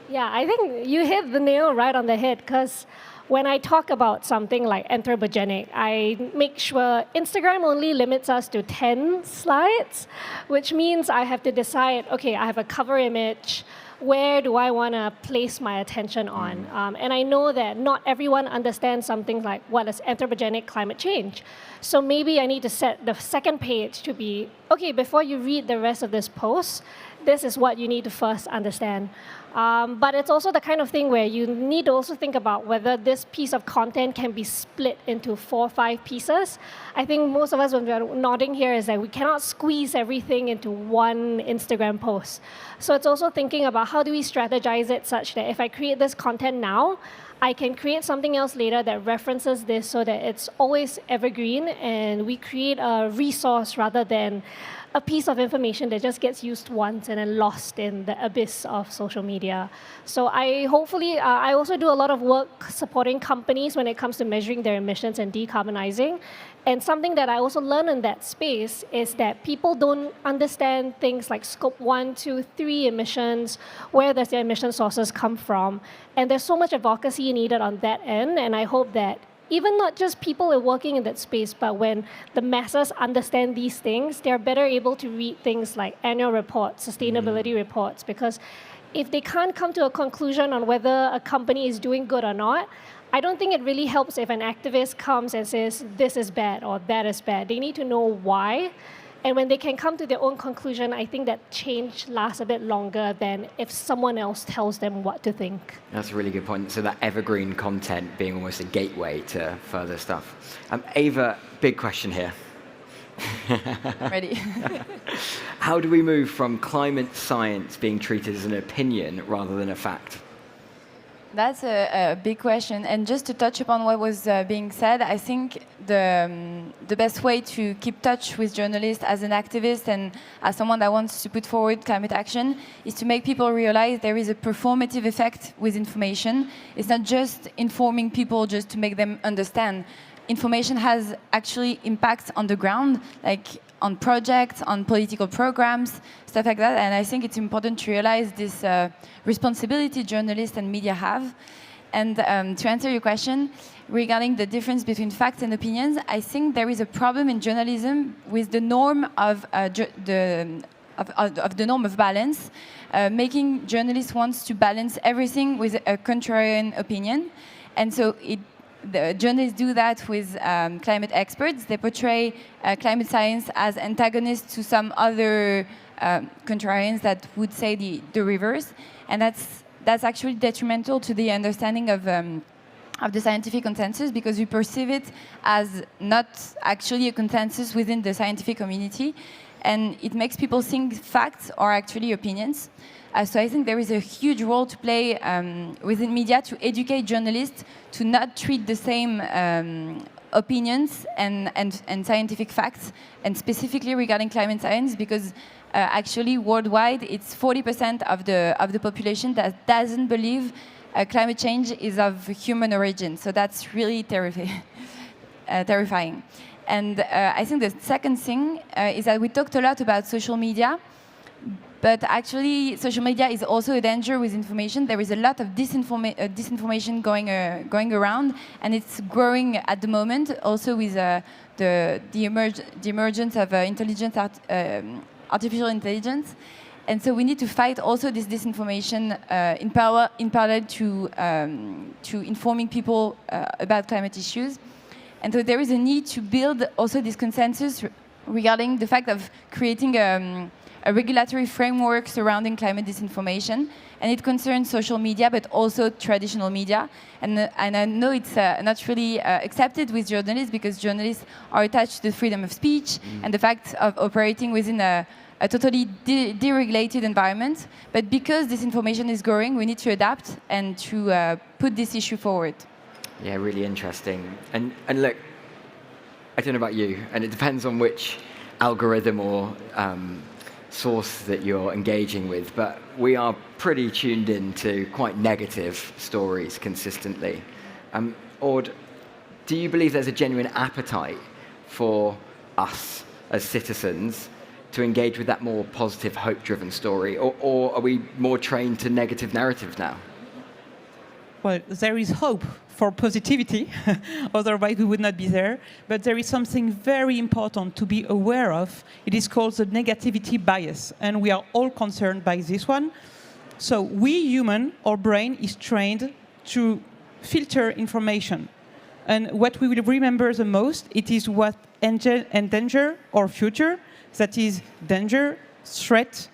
Yeah, I think you hit the nail right on the head, because when I talk about something like anthropogenic, I make sure Instagram only limits us to 10 slides, which means I have to decide, okay, I have a cover image, where do I want to place my attention on? And I know that not everyone understands something like what is anthropogenic climate change. So maybe I need to set the second page to be, okay, before you read the rest of this post, this is what you need to first understand. But it's also the kind of thing where you need to also think about whether this piece of content can be split into 4 or 5 pieces. I think most of us, when we're nodding here, is that we cannot squeeze everything into one Instagram post. So it's also thinking about how do we strategize it such that if I create this content now, I can create something else later that references this so that it's always evergreen, and we create a resource rather than a piece of information that just gets used once and then lost in the abyss of social media. So I also do a lot of work supporting companies when it comes to measuring their emissions and decarbonizing. And something that I also learned in that space is that people don't understand things like scope 1, 2, 3 emissions, where does their emission sources come from. And there's so much advocacy needed on that end, and I hope that even not just people are working in that space, but when the masses understand these things, they're better able to read things like annual reports, sustainability reports, because if they can't come to a conclusion on whether a company is doing good or not, I don't think it really helps if an activist comes and says, this is bad or that is bad. They need to know why. And when they can come to their own conclusion, I think that change lasts a bit longer than if someone else tells them what to think. That's a really good point. So that evergreen content being almost a gateway to further stuff. Ava, big question here. Ready. How do we move from climate science being treated as an opinion rather than a fact? That's a big question. And just to touch upon what was being said, I think the best way to keep touch with journalists as an activist and as someone that wants to put forward climate action is to make people realize there is a performative effect with information. It's not just informing people just to make them understand. Information has actually impact on the ground, like on projects, on political programs, stuff like that. And I think it's important to realize this responsibility journalists and media have. And to answer your question regarding the difference between facts and opinions, I think there is a problem in journalism with the norm of the norm of balance, making journalists want to balance everything with a contrarian opinion. And so the journalists do that with climate experts. They portray climate science as antagonists to some other contrarians that would say the reverse, and that's actually detrimental to the understanding of the scientific consensus, because we perceive it as not actually a consensus within the scientific community, and it makes people think facts are actually opinions. So I think there is a huge role to play within media to educate journalists to not treat the same opinions and scientific facts, and specifically regarding climate science, because actually worldwide it's 40% of the population that doesn't believe climate change is of human origin. So that's really terrifying. terrifying. And I think the second thing is that we talked a lot about social media, but actually social media is also a danger with information. There is a lot of disinformation going around, and it's growing at the moment, also with the emergence of artificial intelligence. And so we need to fight also this disinformation in parallel to informing people about climate issues. And so there is a need to build also this consensus regarding the fact of creating a regulatory framework surrounding climate disinformation. And it concerns social media, but also traditional media. And I know it's not really accepted with journalists, because journalists are attached to the freedom of speech and the fact of operating within a totally deregulated environment. But because this information is growing, we need to adapt and to put this issue forward. Yeah, really interesting. And look, I don't know about you, and it depends on which algorithm or source that you're engaging with, but we are pretty tuned in to quite negative stories consistently. Aude, do you believe there's a genuine appetite for us as citizens to engage with that more positive, hope-driven story, or are we more trained to negative narratives now? Well, there is hope for positivity, otherwise we would not be there. But there is something very important to be aware of. It is called the negativity bias, and we are all concerned by this one. So we human, our brain is trained to filter information. And what we will remember the most, it is what endanger our future, that is danger, threat,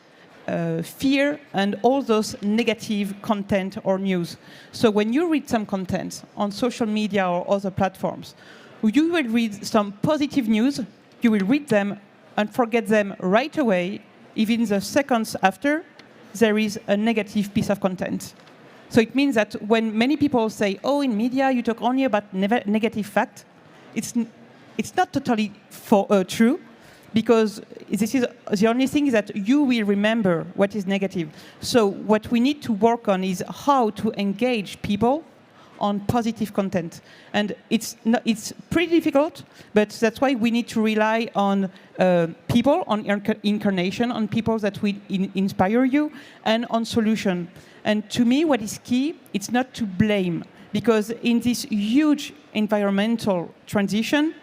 fear, and all those negative content or news. So when you read some content on social media or other platforms, you will read some positive news, you will read them and forget them right away. Even the seconds after, there is a negative piece of content. So it means that when many people say, oh, in media you talk only about negative fact, it's not totally true, because this is the only thing is that you will remember what is negative. So what we need to work on is how to engage people on positive content. And it's pretty difficult, but that's why we need to rely on people, on incarnation, on people that will inspire you, and on solution. And to me, what is key, it's not to blame, because in this huge environmental transition,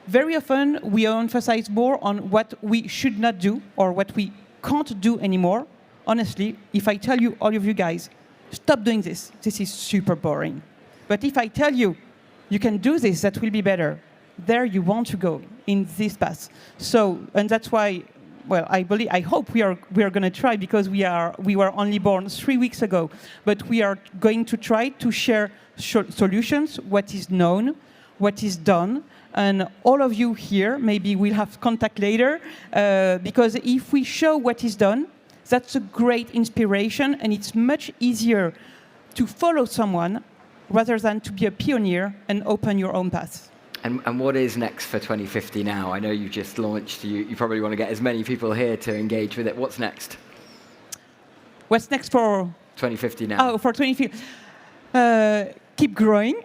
very often we emphasize more on what we should not do or what we can't do anymore. Honestly, if I tell you, all of you guys, stop doing this, this is super boring. But if I tell you, you can do this, that will be better, there you want to go in this path. So, and that's why, well, I hope we are going to try, because we were only born 3 weeks ago, but we are going to try to share solutions, what is known, what is done. And all of you here, maybe we'll have contact later, because if we show what is done, that's a great inspiration, and it's much easier to follow someone rather than to be a pioneer and open your own path. And what is next for 2050 now? I know you just launched, you probably want to get as many people here to engage with it. What's next? What's next for 2050 now? Oh, for 2050. Keep growing.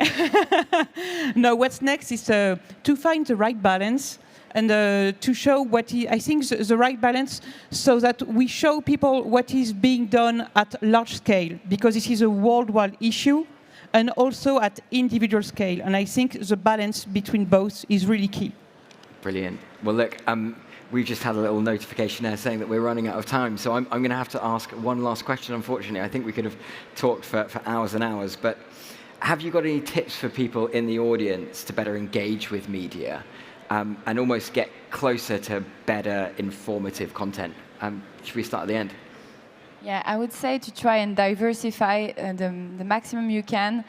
No, what's next is to find the right balance and to show I think the right balance, so that we show people what is being done at large scale, because this is a worldwide issue, and also at individual scale. And I think the balance between both is really key. Brilliant. Well, look, we've just had a little notification there saying that we're running out of time. So I'm going to have to ask one last question, unfortunately. I think we could have talked for hours and hours. But have you got any tips for people in the audience to better engage with media and almost get closer to better informative content? Should we start at the end? Yeah, I would say to try and diversify the maximum you can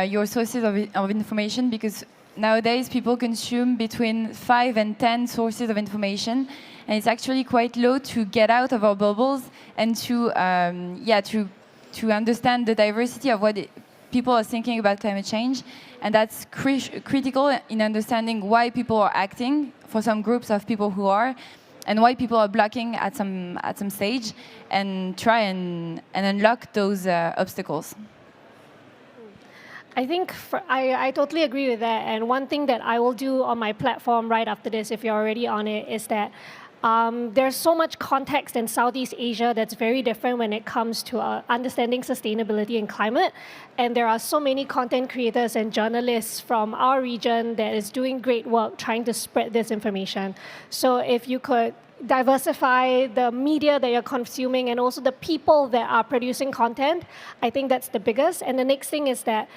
your sources of information, because nowadays people consume between 5 and 10 sources of information, and it's actually quite low to get out of our bubbles and to understand the diversity of what people are thinking about climate change. And that's critical in understanding why people are acting, for some groups of people who are, and why people are blocking at some stage, and try and unlock those obstacles. I think I totally agree with that. And one thing that I will do on my platform right after this, if you're already on it, is that there's so much context in Southeast Asia that's very different when it comes to understanding sustainability and climate. And there are so many content creators and journalists from our region that is doing great work trying to spread this information. So if you could diversify the media that you're consuming and also the people that are producing content, I think that's the biggest. And the next thing is that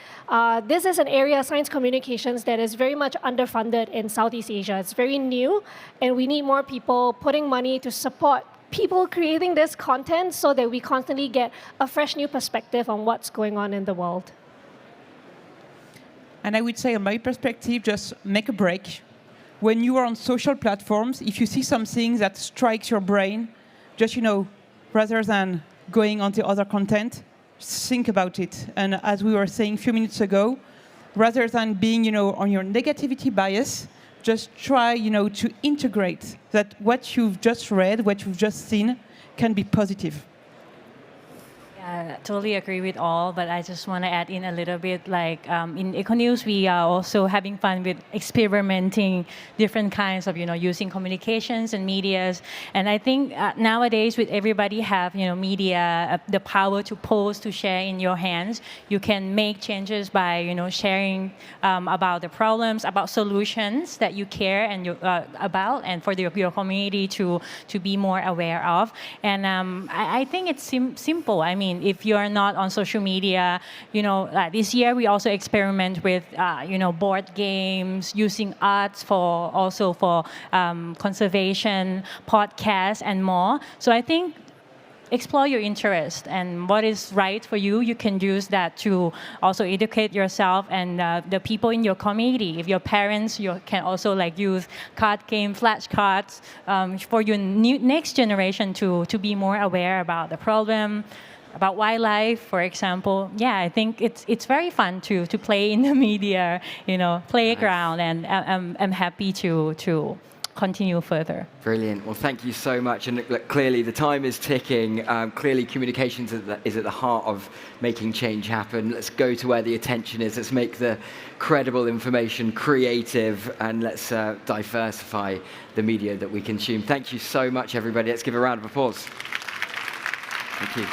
this is an area, science communications, that is very much underfunded in Southeast Asia. It's very new, and we need more people putting money to support people creating this content so that we constantly get a fresh new perspective on what's going on in the world. And I would say, on my perspective, just make a break. When you are on social platforms, if you see something that strikes your brain, just, rather than going on to other content, think about it. And as we were saying a few minutes ago, rather than being, on your negativity bias, just try, to integrate that what you've just read, what you've just seen, can be positive. I totally agree with all, but I just want to add in a little bit, like in Econews, we are also having fun with experimenting different kinds of, using communications and medias. And I think nowadays with everybody have, media, the power to post, to share in your hands, you can make changes by, sharing about the problems, about solutions that you care and about, and for your community to be more aware of. And I think it's simple. I mean, if you are not on social media, this year we also experiment with, board games, using arts for conservation, podcasts, and more. So I think explore your interest and what is right for you. You can use that to also educate yourself and the people in your community. If your parents, you can also use card game, flashcards for your next generation to be more aware about the problem, about wildlife, for example. Yeah, I think it's very fun to play in the media, playground, and I'm happy to continue further. Brilliant. Well, thank you so much. And look, clearly the time is ticking. Clearly communications is at the heart of making change happen. Let's go to where the attention is. Let's make the credible information creative, and let's diversify the media that we consume. Thank you so much, everybody. Let's give a round of applause. Thank you.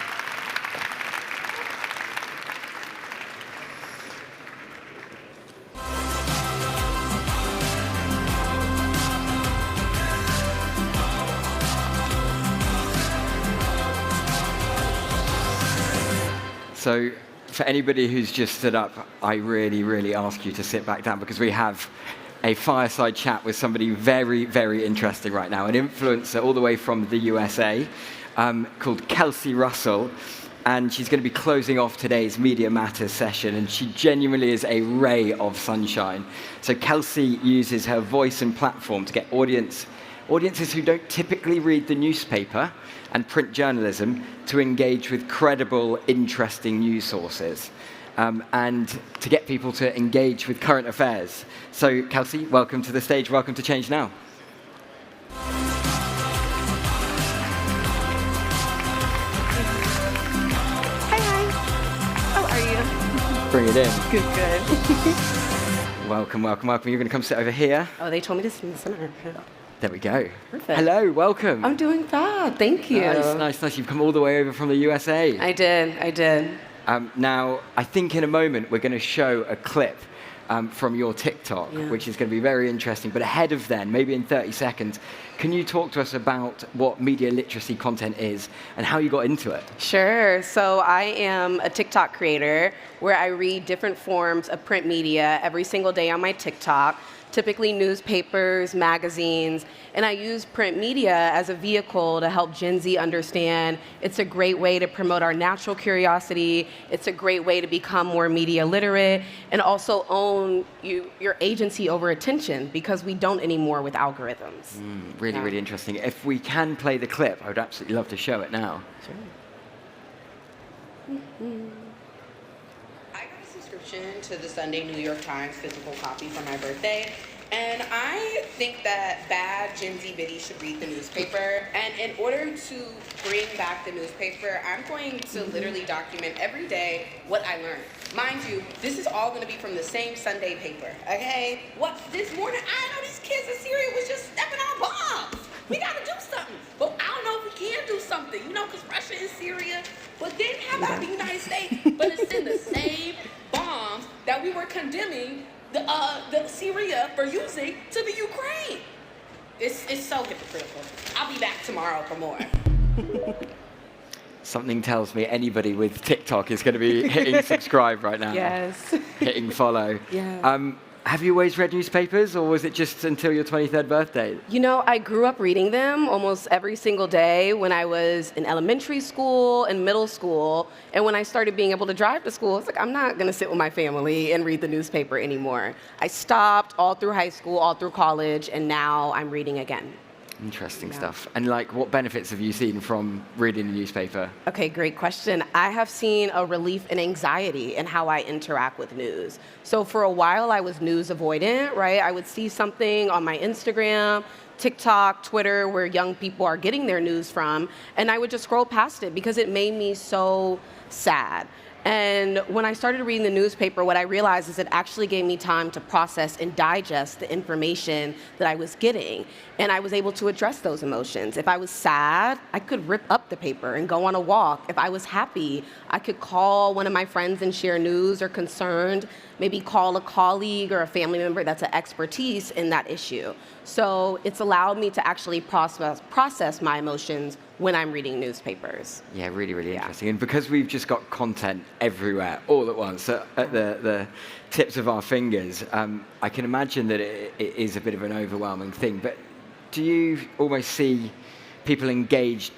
So for anybody who's just stood up, I really, really ask you to sit back down, because we have a fireside chat with somebody very, very interesting right now, an influencer all the way from the USA called Kelsey Russell. And she's going to be closing off today's Media Matters session, and she genuinely is a ray of sunshine. So Kelsey uses her voice and platform to get audiences who don't typically read the newspaper and print journalism to engage with credible, interesting news sources, and to get people to engage with current affairs. So, Kelsey, welcome to the stage. Welcome to Change Now. Hi. How are you? Bring it in. Good. Welcome. You're going to come sit over here. Oh, they told me to sit in the center. There we go. Perfect. Hello, welcome. I'm doing bad, thank you. Nice. You've come all the way over from the USA. I did. Now, I think in a moment we're going to show a clip from your TikTok, which is going to be very interesting. But ahead of then, maybe in 30 seconds, can you talk to us about what media literacy content is and how you got into it? Sure. So I am a TikTok creator where I read different forms of print media every single day on my TikTok. Typically newspapers, magazines, and I use print media as a vehicle to help Gen Z understand it's a great way to promote our natural curiosity, it's a great way to become more media literate, and also own your agency over attention, because we don't anymore with algorithms. Really interesting. If we can play the clip, I would absolutely love to show it now. Sure. I got a subscription to the Sunday New York Times physical copy for my birthday, And I think that bad Gen Z biddies should read the newspaper. And in order to bring back the newspaper, I'm going to literally document every day what I learned. Mind you, this is all going to be from the same Sunday paper, okay? What, this morning, I know these kids in Syria was just stepping on bombs. We got to do something. But I don't know if we can do something, you know, because Russia is Syria. But then how about the United States? But it's in the same bombs that we were condemning the Syria for using to the Ukraine. It's so hypocritical. I'll be back tomorrow for more. Something tells me anybody with TikTok is going to be hitting subscribe right now. Yes. Hitting follow. Yeah. Have you always read newspapers, or was it just until your 23rd birthday? You know, I grew up reading them almost every single day when I was in elementary school and middle school. And when I started being able to drive to school, it's like, I'm not going to sit with my family and read the newspaper anymore. I stopped all through high school, all through college, and now I'm reading again. Interesting stuff. And like, what benefits have you seen from reading the newspaper? Okay, great question. I have seen a relief in anxiety in how I interact with news. So for a while, I was news avoidant, right? I would see something on my Instagram, TikTok, Twitter, where young people are getting their news from, and I would just scroll past it because it made me so sad. And when I started reading the newspaper, what I realized is it actually gave me time to process and digest the information that I was getting. And I was able to address those emotions. If I was sad, I could rip up the paper and go on a walk. If I was happy, I could call one of my friends and share news, or concerned, maybe call a colleague or a family member that's an expertise in that issue. So it's allowed me to actually process my emotions when I'm reading newspapers. Yeah, really, really interesting. And because we've just got content everywhere all at once, at the tips of our fingers, I can imagine that it is a bit of an overwhelming thing. But do you almost see people engaged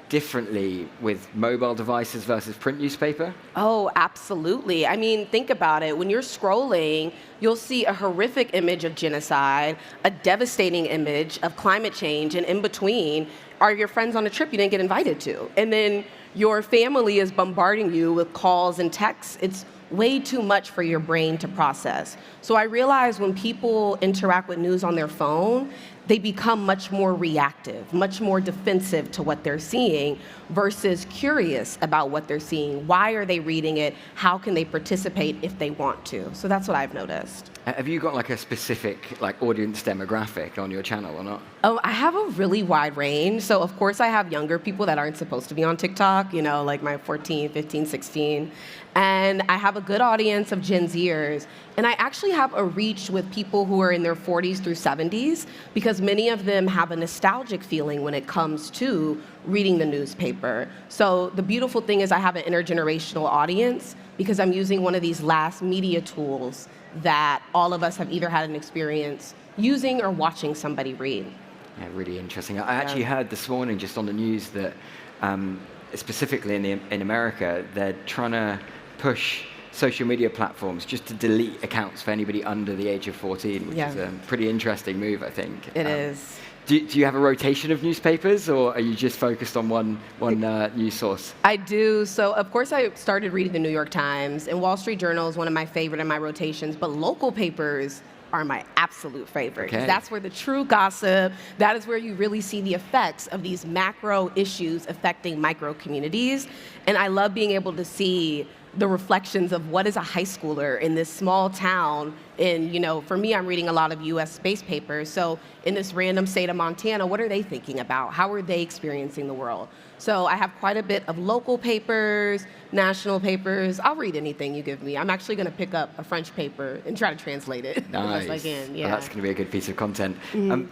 differently with mobile devices versus print newspaper? Oh, absolutely. I mean, think about it. When you're scrolling, you'll see a horrific image of genocide, a devastating image of climate change, and in between are your friends on a trip you didn't get invited to. And then your family is bombarding you with calls and texts. It's way too much for your brain to process. So I realize when people interact with news on their phone, they become much more reactive, much more defensive to what they're seeing versus curious about what they're seeing. Why are they reading it? How can they participate if they want to? So that's what I've noticed. Have you got like a specific like audience demographic on your channel or not? Oh, I have a really wide range. So of course I have younger people that aren't supposed to be on TikTok, you know, like my 14, 15, 16. And I have a good audience of Gen Zers. And I actually have a reach with people who are in their 40s through 70s, because many of them have a nostalgic feeling when it comes to reading the newspaper. So the beautiful thing is I have an intergenerational audience because I'm using one of these last media tools that all of us have either had an experience using or watching somebody read. Yeah, really interesting. I actually heard this morning just on the news that specifically in America, they're trying to push social media platforms just to delete accounts for anybody under the age of 14, which is a pretty interesting move, I think. It is. Do you have a rotation of newspapers, or are you just focused on one news source? I do. So, of course, I started reading the New York Times, and Wall Street Journal is one of my favorite in my rotations, but local papers are my absolute favorite. Okay. That's where the true gossip, that is where you really see the effects of these macro issues affecting micro communities. And I love being able to see the reflections of what is a high schooler in this small town. And, you know, for me, I'm reading a lot of US space papers. So in this random state of Montana, what are they thinking about? How are they experiencing the world? So I have quite a bit of local papers, national papers. I'll read anything you give me. I'm actually going to pick up a French paper and try to translate it. Nice. As I can. Yeah. Well, that's going to be a good piece of content.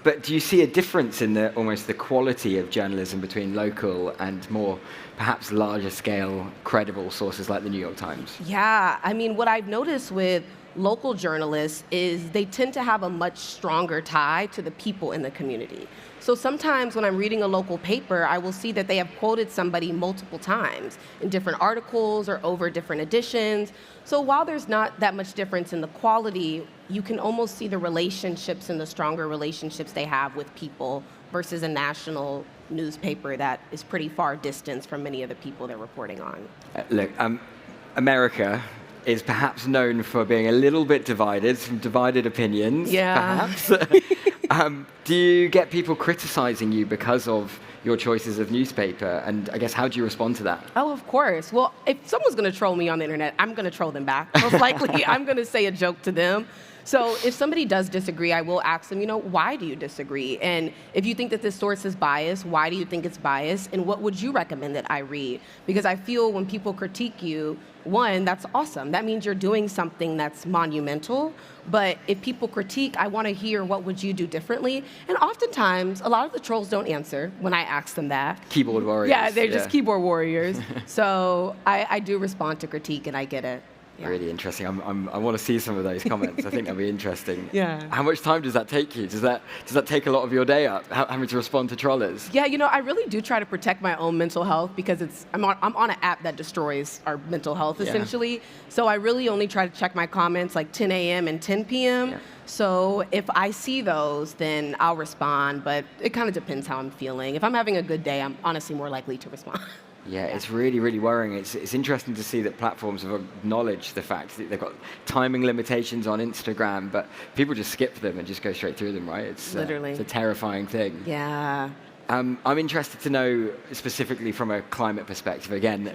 But do you see a difference in almost the quality of journalism between local and more perhaps larger scale credible sources like the New York Times? Yeah, I mean, what I've noticed with local journalists is they tend to have a much stronger tie to the people in the community. So sometimes when I'm reading a local paper, I will see that they have quoted somebody multiple times in different articles or over different editions. So while there's not that much difference in the quality, you can almost see the relationships and the stronger relationships they have with people versus a national newspaper that is pretty far distanced from many of the people they're reporting on. Look, America is perhaps known for being a little bit divided, some divided opinions, perhaps. Do you get people criticizing you because of your choices of newspaper? And I guess, how do you respond to that? Oh, of course. Well, if someone's going to troll me on the internet, I'm going to troll them back. Most likely, I'm going to say a joke to them. So if somebody does disagree, I will ask them, why do you disagree? And if you think that this source is biased, why do you think it's biased? And what would you recommend that I read? Because I feel when people critique you, one, that's awesome. That means you're doing something that's monumental. But if people critique, I want to hear what would you do differently. And oftentimes, a lot of the trolls don't answer when I ask them that. Keyboard warriors. Yeah, they're just keyboard warriors. So I do respond to critique, and I get it. Yeah. Really interesting. I want to see some of those comments. I think that'd be interesting. Yeah. How much time does that take you? Does that take a lot of your day up, having to respond to trollers? Yeah, I really do try to protect my own mental health because I'm on an app that destroys our mental health, essentially. So I really only try to check my comments like 10 a.m. and 10 p.m. Yeah. So if I see those, then I'll respond. But it kind of depends how I'm feeling. If I'm having a good day, I'm honestly more likely to respond. Yeah, it's really, really worrying. It's interesting to see that platforms have acknowledged the fact that they've got timing limitations on Instagram, but people just skip them and just go straight through them, right? It's literally it's a terrifying thing. Yeah. I'm interested to know specifically from a climate perspective. Again,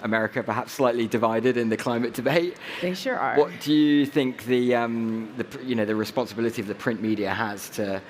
America perhaps slightly divided in the climate debate. They sure are. What do you think the responsibility of the print media has to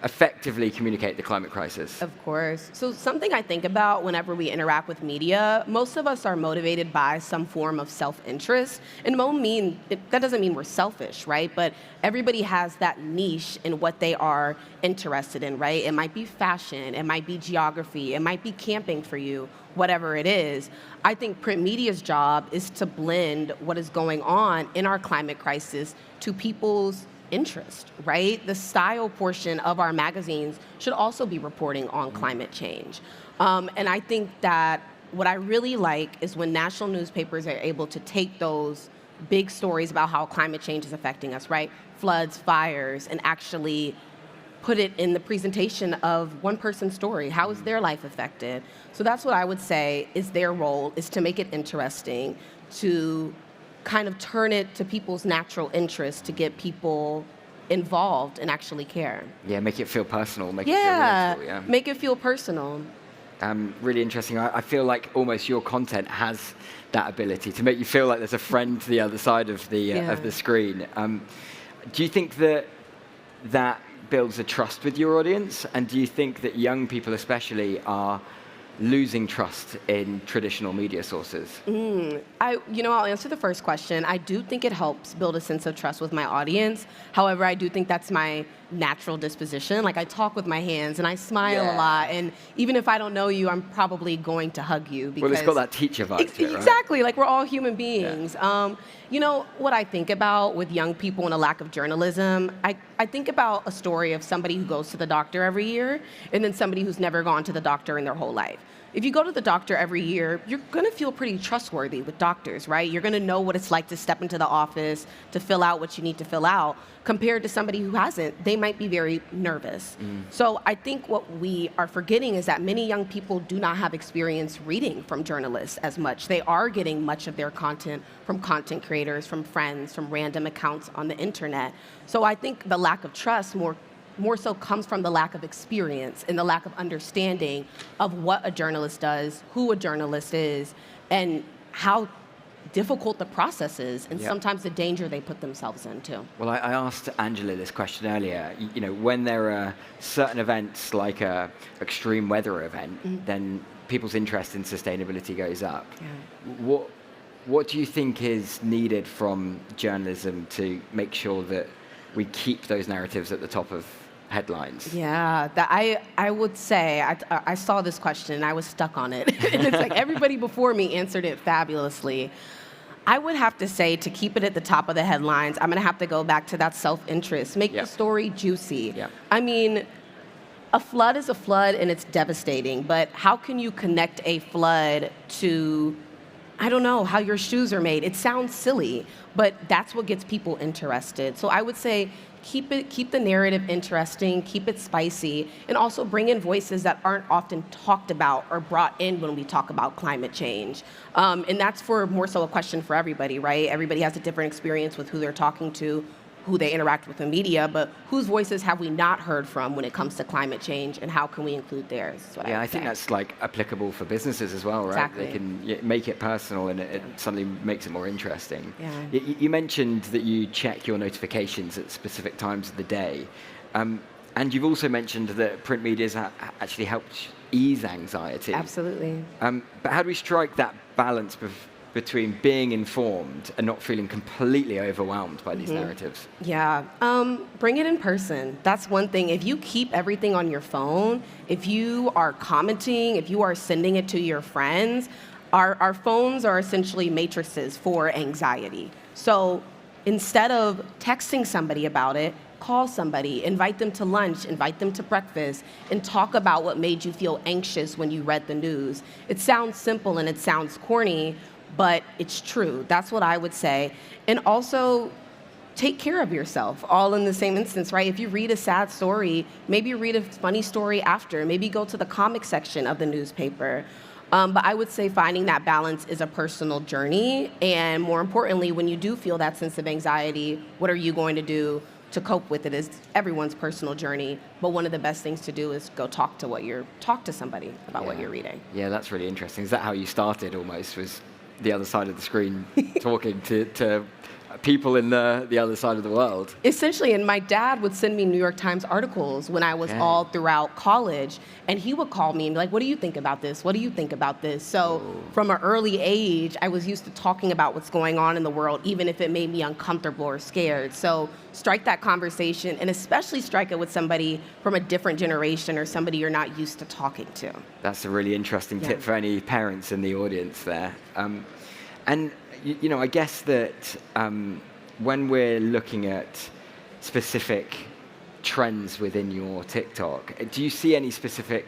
effectively communicate the climate crisis? Of course. So something I think about whenever we interact with media, most of us are motivated by some form of self-interest. And that doesn't mean we're selfish, right? But everybody has that niche in what they are interested in, right? It might be fashion, it might be geography, it might be camping for you, whatever it is. I think print media's job is to blend what is going on in our climate crisis to people's interest, right? The style portion of our magazines should also be reporting on climate change. And I think that what I really like is when national newspapers are able to take those big stories about how climate change is affecting us, right? Floods, fires, and actually put it in the presentation of one person's story. How is their life affected? So that's what I would say is their role, is to make it interesting, to kind of turn it to people's natural interest, to get people involved and actually care. Yeah, make it feel personal. Make it feel relatable, make it feel personal. Really interesting. I feel like almost your content has that ability to make you feel like there's a friend to the other side of the screen. Do you think that builds a trust with your audience? And do you think that young people especially are losing trust in traditional media sources? I'll answer the first question. I do think it helps build a sense of trust with my audience. However, I do think that's my natural disposition. Like, I talk with my hands and I smile a lot. And even if I don't know you, I'm probably going to hug you. Because it's got that teacher vibe to it, right? Exactly. Like, we're all human beings. Yeah. What I think about with young people and a lack of journalism, I think about a story of somebody who goes to the doctor every year and then somebody who's never gone to the doctor in their whole life. If you go to the doctor every year, you're going to feel pretty trustworthy with doctors, right? You're going to know what it's like to step into the office, to fill out what you need to fill out, compared to somebody who hasn't. They might be very nervous. So I think what we are forgetting is that many young people do not have experience reading from journalists as much. They are getting much of their content from content creators, from friends, from random accounts on the internet. So I think the lack of trust more so comes from the lack of experience and the lack of understanding of what a journalist does, who a journalist is, and how difficult the process is, and sometimes the danger they put themselves into. Well, I asked Angela this question earlier. When there are certain events like a extreme weather event, then people's interest in sustainability goes up. Yeah. What do you think is needed from journalism to make sure that we keep those narratives at the top of headlines? Yeah, I would say, I saw this question and I was stuck on it. And it's like everybody before me answered it fabulously. I would have to say, to keep it at the top of the headlines, I'm going to have to go back to that self-interest. Make the story juicy. Yeah. I mean, a flood is a flood and it's devastating, but how can you connect a flood to I don't know, how your shoes are made. It sounds silly, but that's what gets people interested. So I would say keep the narrative interesting, keep it spicy, and also bring in voices that aren't often talked about or brought in when we talk about climate change. And that's for more so a question for everybody, right? Everybody has a different experience with who they're talking to, who they interact with in media, but whose voices have we not heard from when it comes to climate change, and how can we include theirs? Yeah, I think that's like applicable for businesses as well, right? Exactly. They can make it personal, and it suddenly makes it more interesting. Yeah. You mentioned that you check your notifications at specific times of the day, and you've also mentioned that print media has actually helped ease anxiety. Absolutely. But how do we strike that balance between being informed and not feeling completely overwhelmed by these narratives? Yeah, bring it in person. That's one thing. If you keep everything on your phone, if you are commenting, if you are sending it to your friends, our phones are essentially matrices for anxiety. So instead of texting somebody about it, call somebody, invite them to lunch, invite them to breakfast, and talk about what made you feel anxious when you read the news. It sounds simple and it sounds corny, but it's true. That's what I would say. And also, take care of yourself, all in the same instance, right? If you read a sad story, maybe read a funny story after. Maybe go to the comic section of the newspaper. But I would say finding that balance is a personal journey. And more importantly, when you do feel that sense of anxiety, what are you going to do to cope with it? Is everyone's personal journey. But one of the best things to do is go talk to somebody about what you're reading. Yeah, that's really interesting. Is that how you started almost, was the other side of the screen talking to people in the other side of the world? Essentially, and my dad would send me New York Times articles when I was all throughout college, and he would call me and be like, what do you think about this? What do you think about this? So from an early age, I was used to talking about what's going on in the world, even if it made me uncomfortable or scared. So strike that conversation, and especially strike it with somebody from a different generation or somebody you're not used to talking to. That's a really interesting tip for any parents in the audience there. And you know, I guess that when we're looking at specific trends within your TikTok, do you see any specific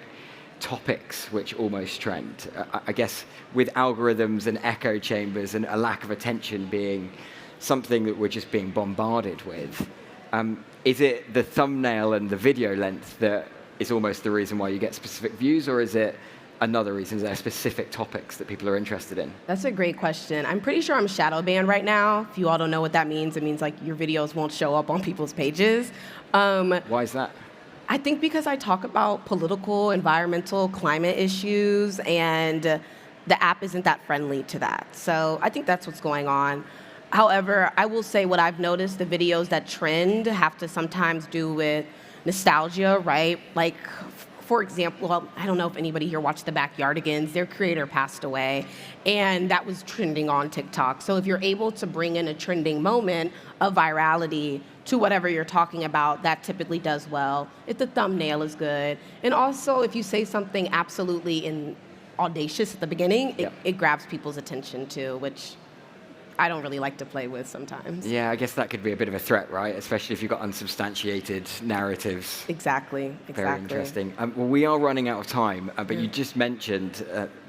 topics which almost trend? I guess with algorithms and echo chambers and a lack of attention being something that we're just being bombarded with, is it the thumbnail and the video length that is almost the reason why you get specific views, or is it another reason? Is there specific topics that people are interested in? That's a great question. I'm pretty sure I'm shadow banned right now. If you all don't know what that means, it means like your videos won't show up on people's pages. Why is that? I think because I talk about political, environmental, climate issues, and the app isn't that friendly to that. So I think that's what's going on. However, I will say what I've noticed, the videos that trend have to sometimes do with nostalgia, right? Like, for example, well, I don't know if anybody here watched The Backyardigans. Their creator passed away, and that was trending on TikTok. So if you're able to bring in a trending moment of virality to whatever you're talking about, that typically does well. If the thumbnail is good. And also, if you say something absolutely audacious at the beginning, it grabs people's attention too, which I don't really like to play with sometimes. Yeah, I guess that could be a bit of a threat, right? Especially if you've got unsubstantiated narratives. Exactly. Very interesting. Well, we are running out of time, but you just mentioned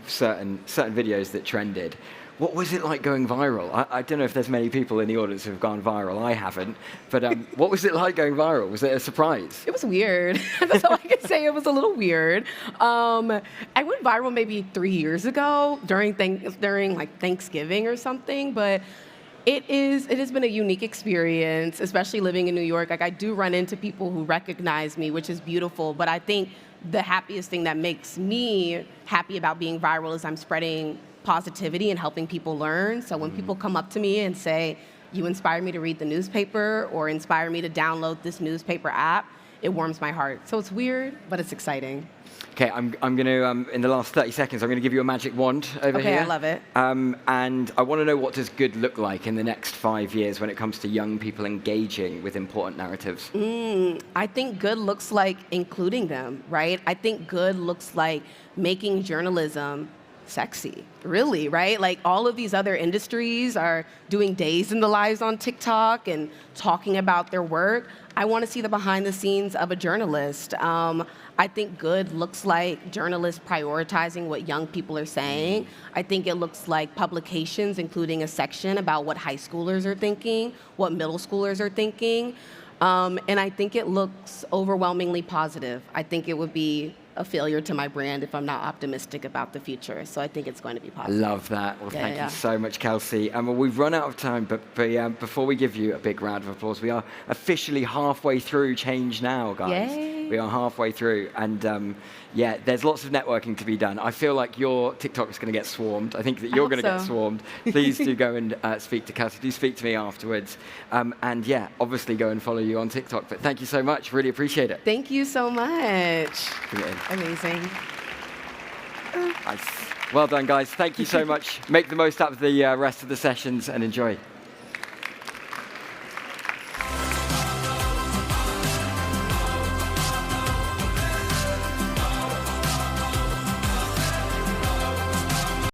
certain videos that trended. What was it like going viral? I don't know if there's many people in the audience who have gone viral. I haven't. But what was it like going viral? Was it a surprise? It was weird. That's all I can say. It was a little weird. I went viral maybe 3 years ago during like Thanksgiving or something. But it has been a unique experience, especially living in New York. Like, I do run into people who recognize me, which is beautiful. But I think the happiest thing that makes me happy about being viral is I'm spreading positivity and helping people learn. So when people come up to me and say, you inspired me to read the newspaper or inspired me to download this newspaper app, it warms my heart. So it's weird, but it's exciting. Okay, I'm going to, in the last 30 seconds, I'm going to give you a magic wand over here. Okay, I love it. And I want to know, what does good look like in the next 5 years when it comes to young people engaging with important narratives? I think good looks like including them, right? I think good looks like making journalism sexy, really, right? Like all of these other industries are doing days in the lives on TikTok and talking about their work. I want to see the behind the scenes of a journalist. I think good looks like journalists prioritizing what young people are saying. I think it looks like publications including a section about what high schoolers are thinking, what middle schoolers are thinking. And I think it looks overwhelmingly positive. I think it would be a failure to my brand if I'm not optimistic about the future. So I think it's going to be positive. Love that. Well, thank you so much, Kelsey. Well, we've run out of time, but before we give you a big round of applause, we are officially halfway through Change Now, guys. Yay. We are halfway through, and yeah, there's lots of networking to be done. I feel like your TikTok is going to get swarmed. I think that you're going to get swarmed. Please do go and speak to Kelsey. Do speak to me afterwards. And yeah, obviously go and follow you on TikTok. But thank you so much. Really appreciate it. Thank you so much. Brilliant. Amazing. Nice. Well done, guys. Thank you so much. Make the most out of the rest of the sessions and enjoy.